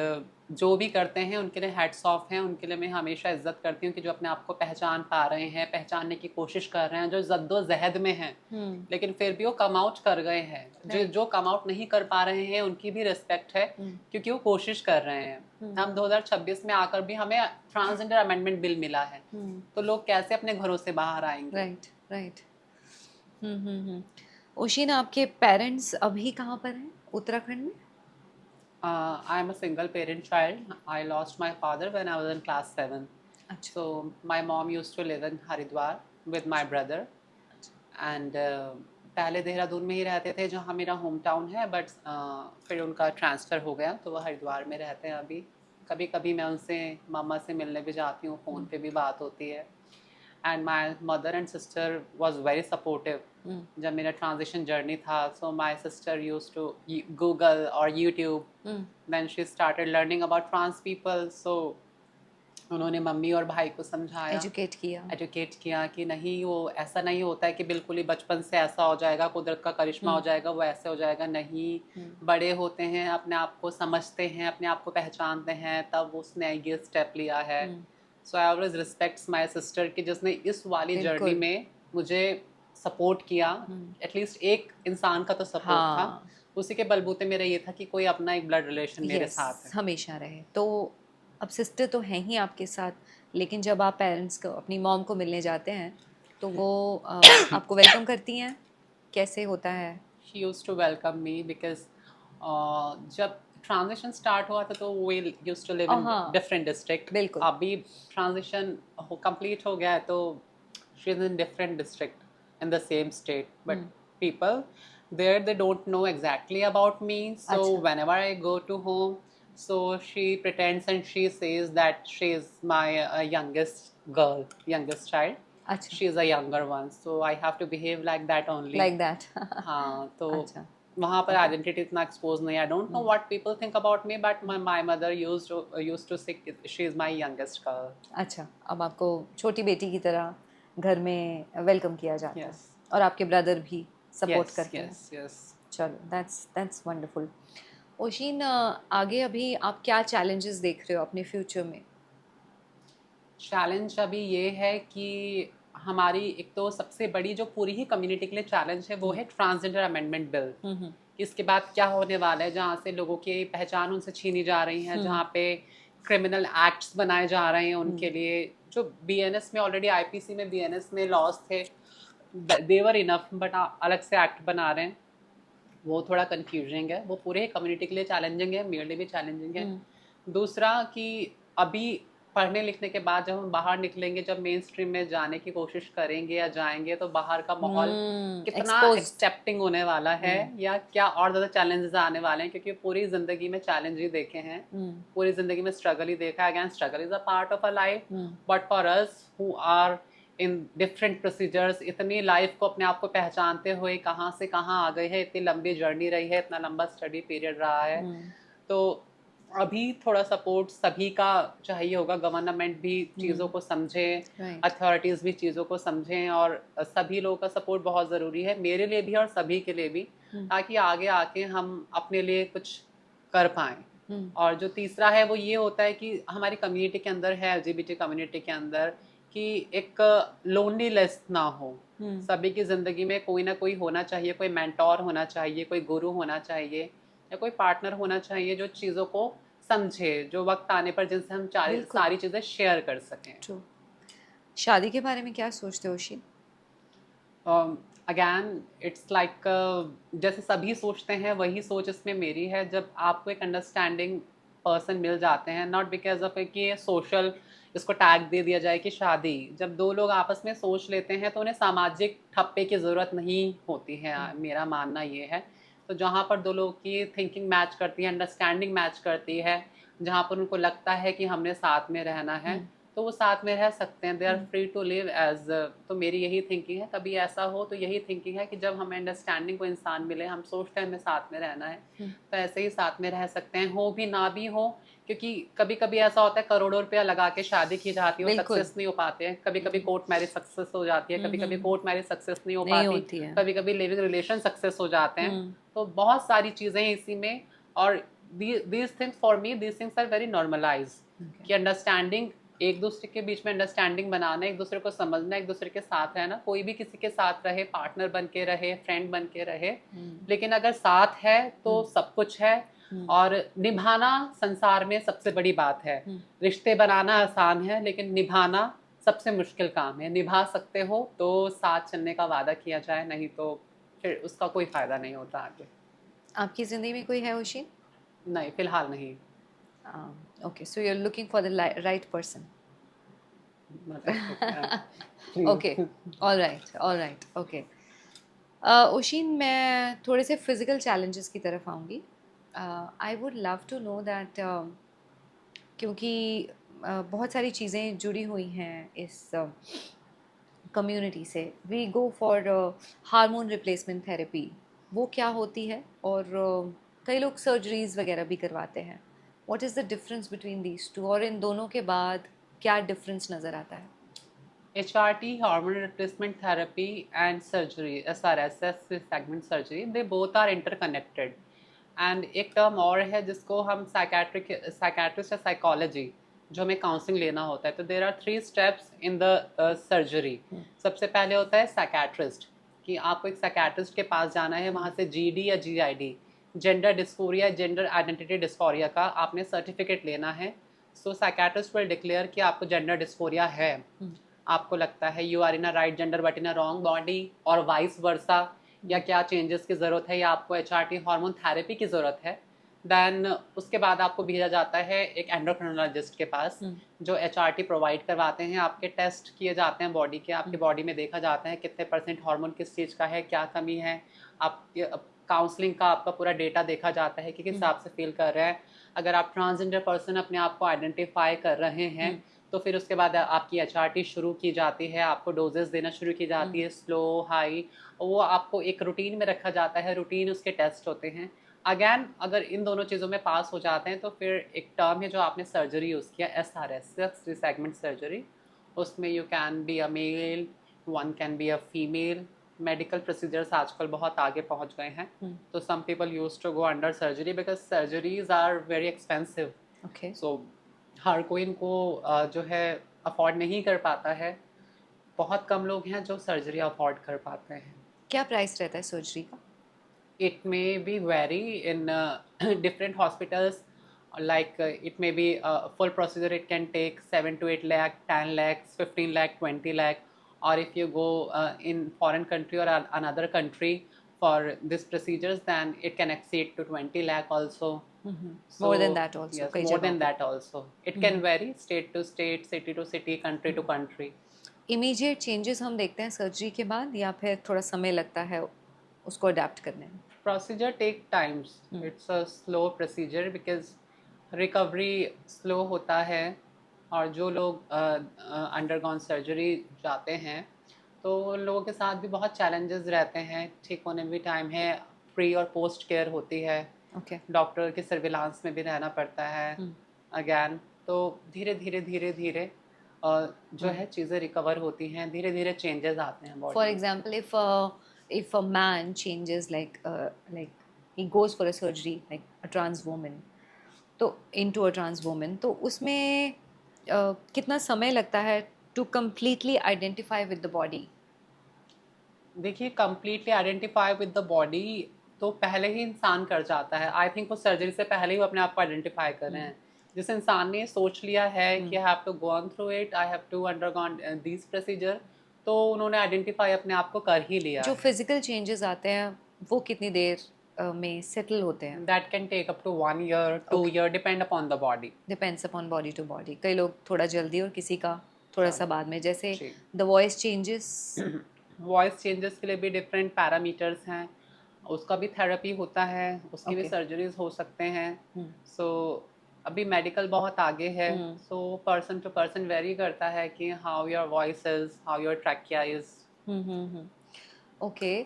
जो भी करते हैं उनके लिए हैट्स ऑफ हैं, उनके लिए मैं हमेशा इज्जत करती हूँ कि जो अपने आप को पहचान पा रहे हैं, पहचानने की कोशिश कर रहे हैं, जो जद्दोजहद में हैं लेकिन फिर भी वो कम आउट कर गए हैं। जो जो कम आउट नहीं कर पा रहे हैं उनकी भी रिस्पेक्ट है, क्योंकि वो कोशिश कर रहे हैं। हम 2026 में आकर भी हमें ट्रांसजेंडर अमेंडमेंट बिल मिला है, तो लोग कैसे अपने घरों से बाहर आएंगे। Right, right. ओशिन, आपके पेरेंट्स अभी कहाँ पर हैं उत्तराखंड में? I am a single parent child. I lost my father when I was in class 7. अच्छा। So my mom used to live in Haridwar with my brother. And पहले देहरादून में ही रहते थे जहाँ मेरा होम टाउन है, बट फिर उनका ट्रांसफ़र हो गया तो वह हरिद्वार में रहते हैं अभी। कभी कभी मैं उनसे मामा से मिलने भी जाती हूँ, फ़ोन पे भी बात होती है। And my mother and sister was very supportive जब मेरा ट्रांजिशन जर्नी था। So my sister use to Google और YouTube, then she started learning about trans people. सो उन्होंने मम्मी और भाई को समझाया, एजुकेट किया कि नहीं, वो ऐसा नहीं होता है कि बिल्कुल ही बचपन से ऐसा हो जाएगा, कुदरत का करिश्मा हो जाएगा, वो ऐसे हो जाएगा, नहीं। बड़े होते हैं, अपने आप को समझते हैं, अपने आप को पहचानते हैं, तब उसने ये स्टेप लिया है। So I always respects my sister कि जिसने इस वाली जर्नी में मुझे सपोर्ट किया। एटलीस्ट एक इंसान का तो सपोर्ट था, उसी के बलबूते मेरा ये था कि कोई अपना एक ब्लड रिलेशन मेरे साथ है, हमेशा रहे। तो अब सिस्टर तो हैं ही आपके साथ, लेकिन जब आप पेरेंट्स को, अपनी मॉम को मिलने जाते हैं तो वो आपको वेलकम करती हैं, कैसे होता है? She used to welcome me because जब ट्रांजिशन स्टार्ट हुआ था तो वे used to live in different district. बिल्कुल। अभी ट्रांजिशन कंप्लीट हो गया है तो she is in different district in the same state, but people there they don't know exactly about me. So whenever I go to home, so she pretends and she says that she is my youngest girl, youngest child. Achha. She is a younger one, so I have to behave like that only. Like that. हाँ, तो वहाँ पर identity इतना expose नहीं। I don't know what people think about me, but my mother used to say she is my youngest girl. अच्छा, अब आपको छोटी बेटी की तरह घर में वेलकम किया जाता है। और आपके ब्रदर भी सपोर्ट करते हैं। चलो, दैट्स वंडरफुल। ओशिन, आगे अभी आप क्या चैलेंजेस देख रहे हो अपने फ्यूचर में? चैलेंज अभी ये है कि हमारी एक तो सबसे बड़ी जो पूरी ही कम्युनिटी के लिए चैलेंज है वो है ट्रांसजेंडर अमेंडमेंट बिल। इसके बाद क्या होने वाला है, जहाँ से लोगों की पहचान उनसे छीनी जा रही है, जहाँ पे क्रिमिनल एक्ट्स बनाए जा रहे हैं उनके लिए। जो बीएनएस में ऑलरेडी आईपीसी में बीएनएस में लॉज थे, देवर इनफ, बट अलग से एक्ट बना रहे हैं, वो थोड़ा कंफ्यूजिंग है। वो पूरे कम्युनिटी के लिए चैलेंजिंग है, मेरे लिए भी चैलेंजिंग है। दूसरा कि अभी पढ़ने लिखने के बाद जब हम बाहर निकलेंगे, जब मेन स्ट्रीम में जाने की कोशिश करेंगे या जाएंगे, तो बाहर का माहौल कितना एक्सेप्टिंग होने वाला है या क्या और ज़्यादा चैलेंजेस आने वाले हैं, क्योंकि पूरी ज़िंदगी में चैलेंज ही देखे हैं, पूरी ज़िंदगी में स्ट्रगल ही देखा है। Again, struggle is a part of a life, but for us who are in different procedures, इतनी लाइफ को अपने आप को पहचानते हुए कहाँ से कहाँ आ गए हैं, इतनी लंबी जर्नी रही है, इतना लंबा स्टडी पीरियड रहा है, तो अभी थोड़ा सपोर्ट सभी का चाहिए होगा। गवर्नमेंट भी चीज़ों को समझे, अथॉरिटीज़ भी चीज़ों को समझें, और सभी लोगों का सपोर्ट बहुत ज़रूरी है, मेरे लिए भी और सभी के लिए भी, ताकि आगे आके हम अपने लिए कुछ कर पाएँ। और जो तीसरा है वो ये होता है कि हमारी कम्युनिटी के अंदर है, एलजीबीटी कम्युनिटी के अंदर, कि एक लोनलीनेस ना हो। हम्म, सभी की ज़िंदगी में कोई ना कोई होना चाहिए, कोई मेंटोर होना चाहिए, कोई गुरु होना चाहिए या कोई पार्टनर होना चाहिए जो चीज़ों को समझे, जो वक्त आने पर जिनसे हम बिल्कुल सारी चीज़ें शेयर कर सकें। ट्रू। शादी के बारे में क्या सोचते हो शी? अगैन इट्स लाइक जैसे सभी सोचते हैं वही सोच इसमें मेरी है। जब आपको एक अंडरस्टैंडिंग पर्सन मिल जाते हैं, नॉट बिकॉज ऑफ कि ये सोशल इसको टैग दे दिया जाए कि शादी, जब दो लोग आपस में सोच लेते हैं तो उन्हें सामाजिक ठप्पे की ज़रूरत नहीं होती है। मेरा मानना ये है। तो जहाँ पर दो लोगों की थिंकिंग मैच करती है, अंडरस्टैंडिंग मैच करती है, जहाँ पर उनको लगता है कि हमने साथ में रहना है, तो वो साथ में रह सकते हैं। They are free to live as. तो मेरी यही थिंकिंग है, कभी ऐसा हो तो यही थिंकिंग है कि जब हमें अंडरस्टैंडिंग को इंसान मिले, हम सोचते हैं हमें साथ में रहना है, तो ऐसे ही साथ में रह सकते हैं, हो भी ना भी हो। क्योंकि कभी कभी ऐसा होता है करोड़ों रुपया लगा के शादी की जाती है, बिल्कुल सक्सेस नहीं हो पाते हैं। कभी कभी कोर्ट मैरिज सक्सेस हो जाती है, कभी कभी कोर्ट मैरिज सक्सेस नहीं हो नहीं पाती, होती है। कभी कभी लिविंग रिलेशन सक्सेस हो जाते हैं। तो बहुत सारी चीज़ें हैं इसी में। और these things for me, these things are very normalise कि अंडरस्टैंडिंग, एक दूसरे के बीच में अंडरस्टैंडिंग बनाना, एक दूसरे को समझना, एक दूसरे के साथ रहना। कोई भी किसी के साथ रहे, पार्टनर बन के रहे, फ्रेंड बन के रहे, लेकिन अगर साथ है तो सब कुछ है। और निभाना संसार में सबसे बड़ी बात है। रिश्ते बनाना आसान है लेकिन निभाना सबसे मुश्किल काम है। निभा सकते हो तो साथ चलने का वादा किया जाए, नहीं तो फिर उसका कोई फायदा नहीं होता आगे। आपकी ज़िंदगी में कोई है ओशी? नहीं, फिलहाल नहीं। Okay, so you are looking for the right person. Okay, all right, okay. Oshin, मैं थोड़े से फिजिकल चैलेंजेस की तरफ आऊँगी। I would love to know that, क्योंकि बहुत सारी चीज़ें जुड़ी हुई हैं इस कम्युनिटी से। We go for hormone replacement therapy, वो क्या होती है? और कई लोग सर्जरीज वगैरह भी करवाते हैं। What is the difference between these two, और इन दोनों के बाद क्या डिफरेंस नज़र आता है? HRT, hormone replacement therapy, and surgery, SRSS segment surgery, they both are interconnected. And एक टर्म और है जिसको हम साइकेट्रिस्ट या साइकोलॉजी, जो हमें काउंसलिंग लेना होता है, तो there are 3 steps in the surgery. सबसे पहले होता है साइकेट्रिस्ट, कि आपको एक साइकेट्रिस्ट के पास जाना है, वहाँ से GD या GID, gender dysphoria, gender identity dysphoria का आपने सर्टिफिकेट लेना है। सो साइकेट्रिस्ट विल डिक्लेयर कि आपको जेंडर डिस्फोरिया है। आपको लगता है you are in a right gender but in a wrong body, और वाइस वर्सा, या क्या चेंजेस की ज़रूरत है, या आपको HRT हार्मोन थेरेपी की ज़रूरत है। देन उसके बाद आपको भेजा जाता है एक एंडोक्रिनोलॉजिस्ट के पास, जो HRT प्रोवाइड करवाते हैं। आपके टेस्ट किए जाते हैं बॉडी के, आपके बॉडी में देखा जाता है कितने % हार्मोन किस चीज़ का है, क्या कमी है। आपके काउंसलिंग का आपका पूरा डेटा देखा जाता है कि किस हिसाब से फील कर रहे हैं। अगर आप ट्रांसजेंडर पर्सन अपने आप को आइडेंटिफाई कर रहे हैं, तो फिर उसके बाद आपकी HRT शुरू की जाती है। आपको डोजेस देना शुरू की जाती है, स्लो, हाई। वो आपको एक रूटीन में रखा जाता है, रूटीन उसके टेस्ट होते हैं। अगैन अगर इन दोनों चीज़ों में पास हो जाते हैं तो फिर एक टर्म है जो आपने सर्जरी यूज़ किया, SRS, सेगमेंट सर्जरी। उसमें you can be a male, one can be a female. Medical procedures आजकल बहुत आगे पहुंच गए हैं, तो some people use to go under surgery because surgeries are very expensive. Okay, so हर कोई इनको जो है अफोर्ड नहीं कर पाता है। बहुत कम लोग हैं जो सर्जरी अफोर्ड कर पाते हैं। क्या प्राइस रहता है सर्जरी का? It may be vary in different hospitals. Like it may be a full procedure, it can take 7 to 8 lakh, 10 lakhs, 15 lakh, 20 lakh. Or if you go in foreign country or another country for this procedures, then it can exceed to 20 lakh also. So, More than that also, yes, कई more जगहों than पे। that also. It can vary state to state, city to city, country to country. Immediate changes हम देखते हैं surgery के बाद, या फिर थोड़ा समय लगता है उसको अडेप्ट करने में? Procedure take times. It's a slow procedure because recovery slow होता है। और जो लोग अंडरगॉन सर्जरी जाते हैं तो उन लोगों के साथ भी बहुत चैलेंजेस रहते हैं। ठीक होने में भी टाइम है, प्री और पोस्ट केयर होती है, ओके, डॉक्टर के सर्विलांस में भी रहना पड़ता है। अगैन तो धीरे धीरे धीरे धीरे जो है चीज़ें रिकवर होती हैं, धीरे धीरे चेंजेस आते हैं बॉडी फॉर में। Example, if a man changes, like he goes for a surgery like a trans woman, तो into a trans woman, तो उसमें कितना समय लगता है to completely identify with the body? देखिए completely identify with the body तो पहले ही इंसान कर जाता है। आई थिंक वो सर्जरी से पहले ही वो अपने आप को आइडेंटिफाई कर रहे हैं। जिस इंसान ने सोच लिया है कि I have to go on through it, I have to undergone this procedure, तो उन्होंने आइडेंटिफाई अपने आप को कर ही लिया जो है। फिजिकल चेंजेस आते हैं वो कितनी देर में सेटल होते हैं? That can take up to 1 year 2 year depend upon the body. Depends upon body to body. कई लोग थोड़ा जल्दी और किसी का थोड़ा सा बाद में, जैसे जी। The voice changes. Voice changes के लिए भी डिफरेंट पैरामीटर्स हैं, उसका भी थेरेपी होता है, उसकी भी Okay. सर्जरीज हो सकते हैं। सो अभी मेडिकल बहुत आगे है, so person to person vary करता है कि how your voice is, how your trachea is. Okay,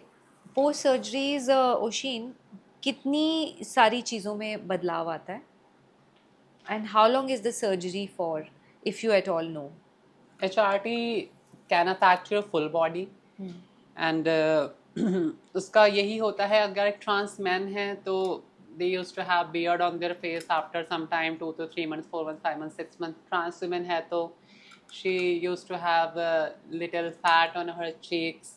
post surgeries Oshin कितनी सारी चीज़ों में बदलाव आता है? And how long is the surgery for, if you at all know? HRT can affect your full body and उसका यही होता है, अगर एक ट्रांस मैन है तो they use to have beard on their face after some time, 2 to 3 months, 4 months, 5 months, 6 months। Trans women है तो she use to have little fat on her cheeks,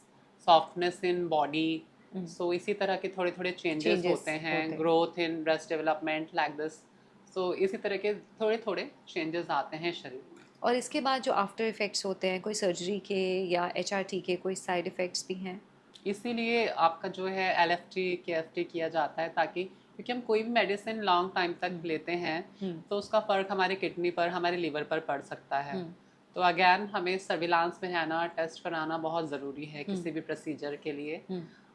softness in body. So इसी तरह के थोड़े थोड़े changes Changes होते हैं, होते हैं। Growth in breast development like this. So इसी तरह के थोड़े थोड़े चेंजेस आते हैं शरीर में। और इसके बाद जो आफ्टर इफ़ेक्ट्स होते हैं कोई सर्जरी के या HRT के, कोई साइड इफ़ेक्ट्स भी हैं? इसीलिए आपका जो है LFT KFT किया जाता है, ताकि क्योंकि हम कोई भी मेडिसिन लॉन्ग टाइम तक लेते हैं तो उसका फ़र्क हमारी किडनी पर, हमारे लीवर पर पड़ सकता है। तो अगेन हमें सर्विलांस में रहना, टेस्ट कराना बहुत ज़रूरी है किसी भी प्रोसीजर के लिए।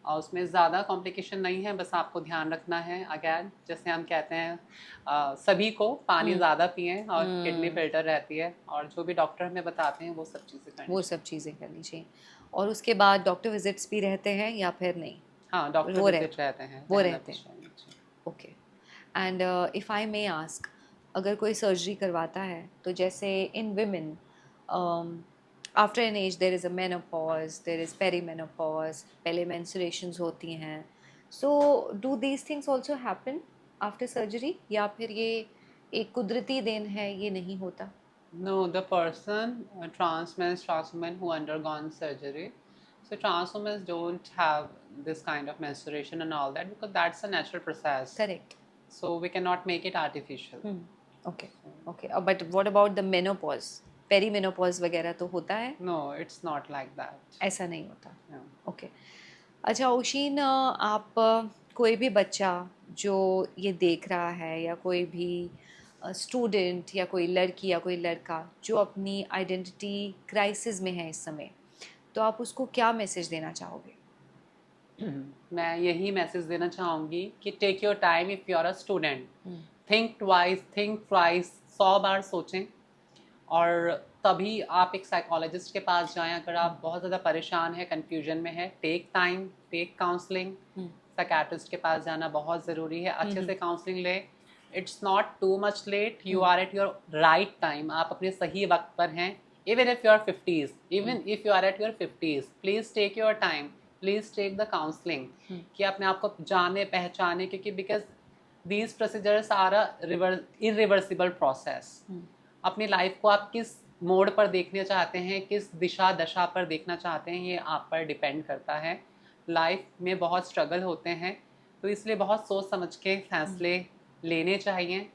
और उसमें ज़्यादा कॉम्प्लिकेशन नहीं है, बस आपको ध्यान रखना है अगेन जैसे हम कहते हैं सभी को पानी ज़्यादा पिएं और किडनी फिल्टर रहती है, और जो भी डॉक्टर हमें बताते हैं वो सब चीज़ें करनी। वो सब चीज़ें करनी चाहिए। और उसके बाद डॉक्टर विजिट्स भी रहते हैं या फिर नहीं? हाँ, डॉक्टर वो विजिट रहते हैं, वो ध्यान रहते हैं। रखना चाहिए। Okay. And if I may ask, अगर कोई सर्जरी करवाता है तो जैसे in women after an age there is a menopause, there is perimenopause, पहले मेंस्ट्रुएशंस होती हैं, so do these things also happen after surgery, या फिर ये एक कुदरती देन है, ये नहीं होता? No, the person, trans women who undergone surgery. So trans women don't have this kind of menstruation and all that because that's a natural process. Correct. So we cannot make it artificial. Okay okay, but what about the menopause, perimenopause वगैरह तो होता है? No, it's not like that. ऐसा नहीं होता। No. Okay. अच्छा ओशीन, आप कोई भी बच्चा जो ये देख रहा है या कोई भी स्टूडेंट या कोई लड़की या कोई लड़का जो अपनी आइडेंटिटी क्राइसिस में है इस समय, तो आप उसको क्या मैसेज देना चाहोगे? मैं यही मैसेज देना चाहूँगी कि take your time if you are a student, think twice, think twice, 100 बार सोचें, और तभी आप एक साइकोलॉजिस्ट के पास जाएं। अगर आप बहुत ज़्यादा परेशान हैं, कन्फ्यूजन में है, take time, take counselling. Psychiatrist के पास जाना बहुत ज़रूरी है, अच्छे से काउंसलिंग ले। It's not too much late, you are at your right time, आप अपने सही वक्त पर हैं। Even if you are 50s, even if you are at your 50s, please take your time, please take the counselling कि अपने आप को जाने पहचाने, क्योंकि because these procedures are a irreversible process. अपनी लाइफ को आप किस मोड़ पर देखना चाहते हैं, किस दिशा दशा पर देखना चाहते हैं, ये आप पर डिपेंड करता है। लाइफ में बहुत स्ट्रगल होते हैं, तो इसलिए बहुत सोच समझ के फैसले लेने चाहिए,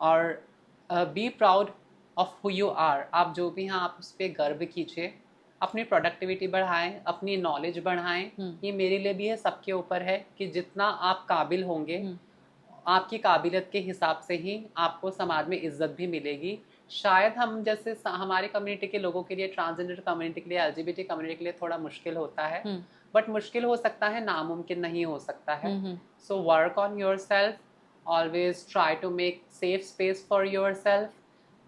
और be proud of who you are. आप जो भी हैं आप उस पर गर्व कीजिए, अपनी प्रोडक्टिविटी बढ़ाएं, अपनी नॉलेज बढ़ाएं। ये मेरे लिए भी है, सबके ऊपर है कि जितना आप काबिल होंगे, आपकी काबिलियत के हिसाब से ही आपको समाज में इज्जत भी मिलेगी। शायद हम जैसे हमारे कम्युनिटी के लोगों के लिए, ट्रांसजेंडर कम्युनिटी के लिए, LGBT कम्युनिटी के लिए थोड़ा मुश्किल होता है, बट मुश्किल हो सकता है, नामुमकिन नहीं हो सकता है। So work on your self, always try to make safe space for your self,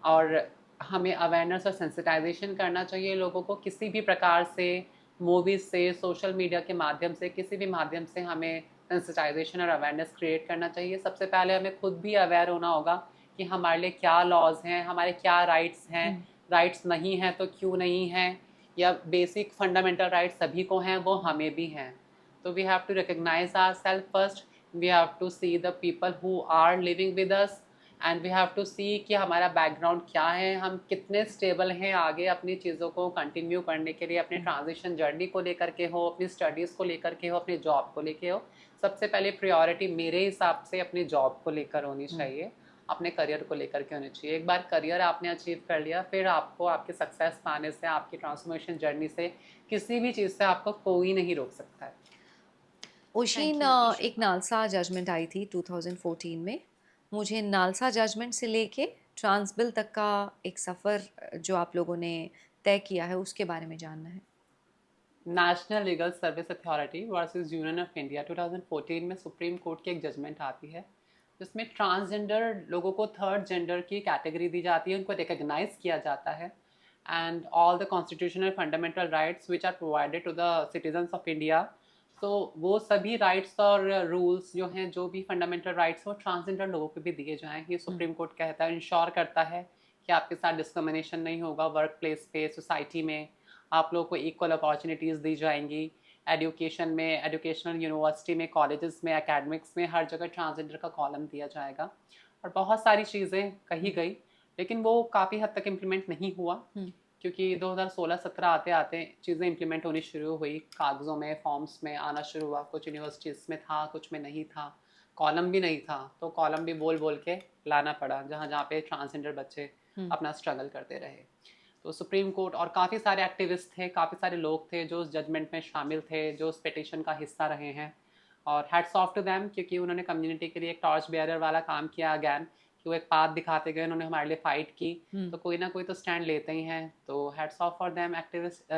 और हमें अवेयरनेस और सेंसिटाइजेशन करना चाहिए लोगों को। किसी भी प्रकार से, मूवीज़ से, सोशल मीडिया के माध्यम से, किसी भी माध्यम से हमें सेंसिटाइजेशन और अवेयरनेस क्रिएट करना चाहिए। सबसे पहले हमें खुद भी अवेयर होना होगा कि हमारे लिए क्या लॉज हैं, हमारे क्या राइट्स हैं, राइट्स नहीं हैं तो क्यों नहीं हैं, या बेसिक फंडामेंटल राइट्स सभी को हैं, वो हमें भी हैं। तो we have to recognise our self first, we have to see the people who are living with us, and we have to see कि हमारा बैकग्राउंड क्या है, हम कितने स्टेबल हैं आगे अपनी चीज़ों को कंटिन्यू करने के लिए, अपने ट्रांजिशन जर्नी को लेकर के हो, अपनी स्टडीज़ को लेकर के हो, अपनी जॉब को लेके हो। सबसे पहले प्रायोरिटी मेरे हिसाब से अपनी जॉब को लेकर होनी चाहिए, अपने करियर को लेकर के होनी चाहिए। एक बार करियर आपने अचीव कर लिया, फिर आपको आपकी सक्सेस पाने से, आपकी ट्रांसफॉर्मेशन जर्नी से, किसी भी चीज़ से आपको कोई नहीं रोक सकता है। ओशीन, एक नालसा जजमेंट आई थी 2014 में। मुझे नालसा जजमेंट से लेके ट्रांस बिल तक का एक सफ़र जो आप लोगों ने तय किया है उसके बारे में जानना है। National legal service authority versus union of India 2014 में सुप्रीम कोर्ट की एक जजमेंट आती है, जिसमें ट्रांसजेंडर लोगों को थर्ड जेंडर की कैटेगरी दी जाती है, उनको रिकग्नाइज किया जाता है, and all the constitutional fundamental rights which are provided to the citizens of India. तो वो सभी राइट्स और रूल्स जो हैं, जो भी फंडामेंटल राइट्स वो ट्रांसजेंडर लोगों को भी दिए जाएँ। ये सुप्रीम कोर्ट कहता है, इंश्योर करता है कि आपके साथ डिस्क्रिमिनेशन नहीं होगा वर्क प्लेस पे, सोसाइटी में आप लोगों को इक्वल अपॉर्चुनिटीज़ दी जाएंगी। एजुकेशन में, एजुकेशनल यूनिवर्सिटी में, कॉलेजेस में, एकेडमिक्स में, हर जगह ट्रांसजेंडर का कॉलम दिया जाएगा। और बहुत सारी चीज़ें कही गई, लेकिन वो काफ़ी हद तक इम्प्लीमेंट नहीं हुआ, क्योंकि 2016-17 आते आते चीज़ें इम्प्लीमेंट होनी शुरू हुई, कागज़ों में, फॉर्म्स में आना शुरू हुआ। कुछ यूनिवर्सिटीज़ में था, कुछ में नहीं था, कॉलम भी नहीं था, तो कॉलम भी बोल बोल के लाना पड़ा, जहाँ जहाँ पे ट्रांसजेंडर बच्चे अपना स्ट्रगल करते रहे। तो सुप्रीम कोर्ट और काफ़ी सारे एक्टिविस्ट थे, काफ़ी सारे लोग थे जो उस जजमेंट में शामिल थे, जो उस पिटिशन का हिस्सा रहे हैं, और हैट्स ऑफ टू देम, क्योंकि उन्होंने कम्युनिटी के लिए एक टॉर्च बेयरर वाला काम किया अगैन, कि वो एक पाथ दिखाते गए, उन्होंने हमारे लिए फाइट की। तो कोई ना कोई तो स्टैंड लेते ही हैं, तो hats off for them activist,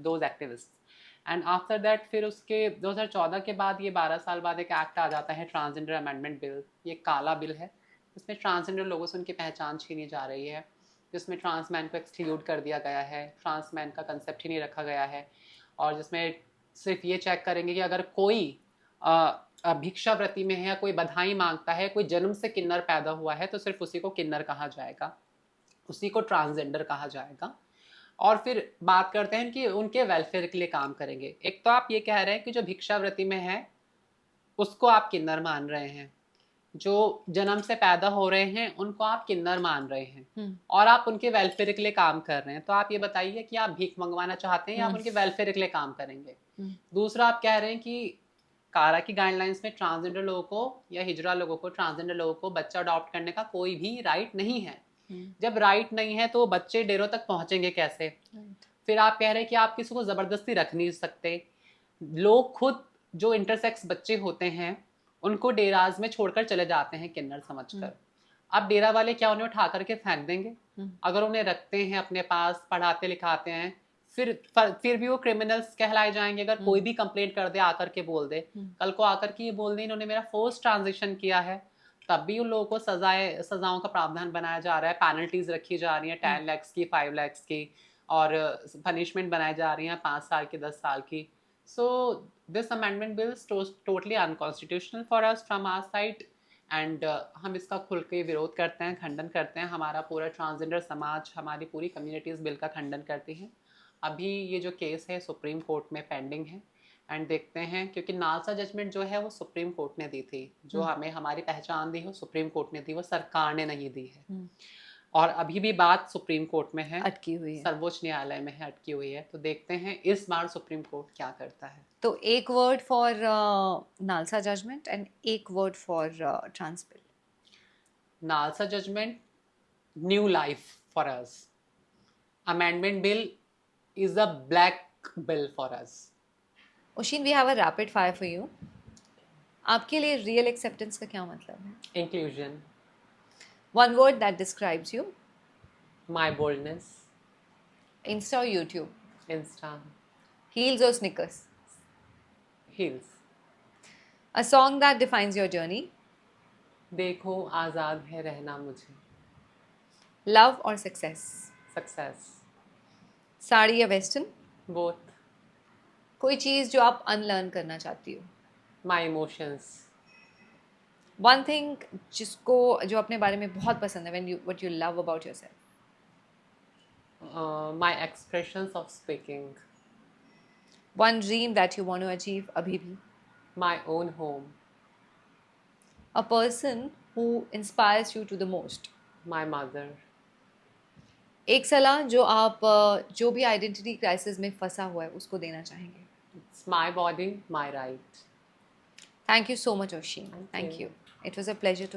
those activist. And after that फिर उसके 2014 के बाद, ये 12 साल बाद एक एक्ट आ जाता है, ट्रांसजेंडर अमेंडमेंट बिल। ये काला बिल है, इसमें ट्रांसजेंडर लोगों से उनकी पहचान छीनी जा रही है, जिसमें ट्रांस मैन को एक्सक्लूड कर दिया गया है, ट्रांस मैन का कंसेप्ट ही नहीं रखा गया है, और जिसमें सिर्फ ये चेक करेंगे कि अगर कोई भिक्षावृत्ति में है या कोई बधाई मांगता है, कोई जन्म से किन्नर पैदा हुआ है, तो सिर्फ उसी को किन्नर कहा जाएगा, उसी को ट्रांसजेंडर कहा जाएगा। और फिर बात करते हैं कि उनके वेलफेयर के लिए काम करेंगे। एक तो आप ये कह रहे हैं कि जो भिक्षावृत्ति में है उसको आप किन्नर मान रहे हैं, जो जन्म से पैदा हो रहे हैं उनको आप किन्नर मान रहे हैं, और आप उनके वेलफेयर के लिए काम कर रहे हैं। तो आप ये बताइए कि आप भीख मंगवाना चाहते हैं या आप उनके वेलफेयर के लिए काम करेंगे। दूसरा, आप कह रहे हैं कि कारा की गाइडलाइंस में ट्रांसजेंडर लोगों को या हिजरा लोगों को, ट्रांसजेंडर लोगों को बच्चा अडॉप्ट करने का कोई भी राइट नहीं है। जब राइट नहीं है तो बच्चे डेरों तक पहुंचेंगे कैसे? फिर आप कह रहे हैं कि आप किसी को जबरदस्ती रख नहीं सकते। लोग खुद जो इंटरसेक्स बच्चे होते हैं उनको डेराज में छोड़कर चले जाते हैं किन्नर समझकर। अब डेरा वाले क्या उन्हें उठा करके फेंक देंगे? अगर उन्हें रखते हैं अपने पास, पढ़ाते लिखाते हैं, फिर भी वो क्रिमिनल्स कहलाए जाएंगे। अगर कोई भी कंप्लेंट कर दे, आकर के बोल दे, कल को आकर के ये बोल दे इन्होंने मेरा फोर्स ट्रांजिशन किया है, तब भी उन लोगों को सजाओं का प्रावधान बनाया जा रहा है, पेनल्टीज रखी जा रही है 10 लाख की, 5 लाख की, और पनिशमेंट बनाई जा रही है 5 साल की, 10 साल की। So this amendment bill is totally unconstitutional for us from our side, and हम इसका खुल के विरोध करते हैं, खंडन करते हैं। हमारा पूरा ट्रांसजेंडर समाज, हमारी पूरी कम्युनिटी इस बिल का खंडन करती है। अभी ये जो केस है सुप्रीम कोर्ट में पेंडिंग है, एंड देखते हैं, क्योंकि नालसा जजमेंट जो है वो सुप्रीम कोर्ट ने दी थी, जो हमें हमारी पहचान दी हो सुप्रीम कोर्ट ने दी, वो सरकार ने नहीं दी है। और अभी भी बात सुप्रीम कोर्ट में है, अटकी हुई है, सर्वोच्च न्यायालय में है, अटकी हुई है। तो देखते हैं इस बार सुप्रीम कोर्ट क्या करता है। तो एक word for NALSA judgment and एक word for trans bill. NALSA judgment, new life for us. Amendment bill is a black bill for us. Oshin, we have a rapid fire for you. आपके लिए रियल एक्सेप्टेंस का क्या मतलब है? Inclusion. One word that describes you. My boldness. Insta or YouTube? Insta. Heels or sneakers? Heels. A song that defines your journey. देखो आज़ाद है रहना मुझे। Love or success? Success. Sari या वेस्टर्न? Both. कोई चीज़ जो आप अनलर्न करना चाहती हो? My emotions. One thing जो अपने बारे में बहुत पसंद है, what you love about yourself. My expressions of speaking. One dream that you want to achieve अभी भी. My own home. A person who inspires you to the most. My mother. एक सलाह जो आप जो भी आइडेंटिटी क्राइसिस में फंसा हुआ है उसको देना चाहेंगे. It's my body, my right. Thank you so much, Oshin. Thank Thank you. you. It was a pleasure to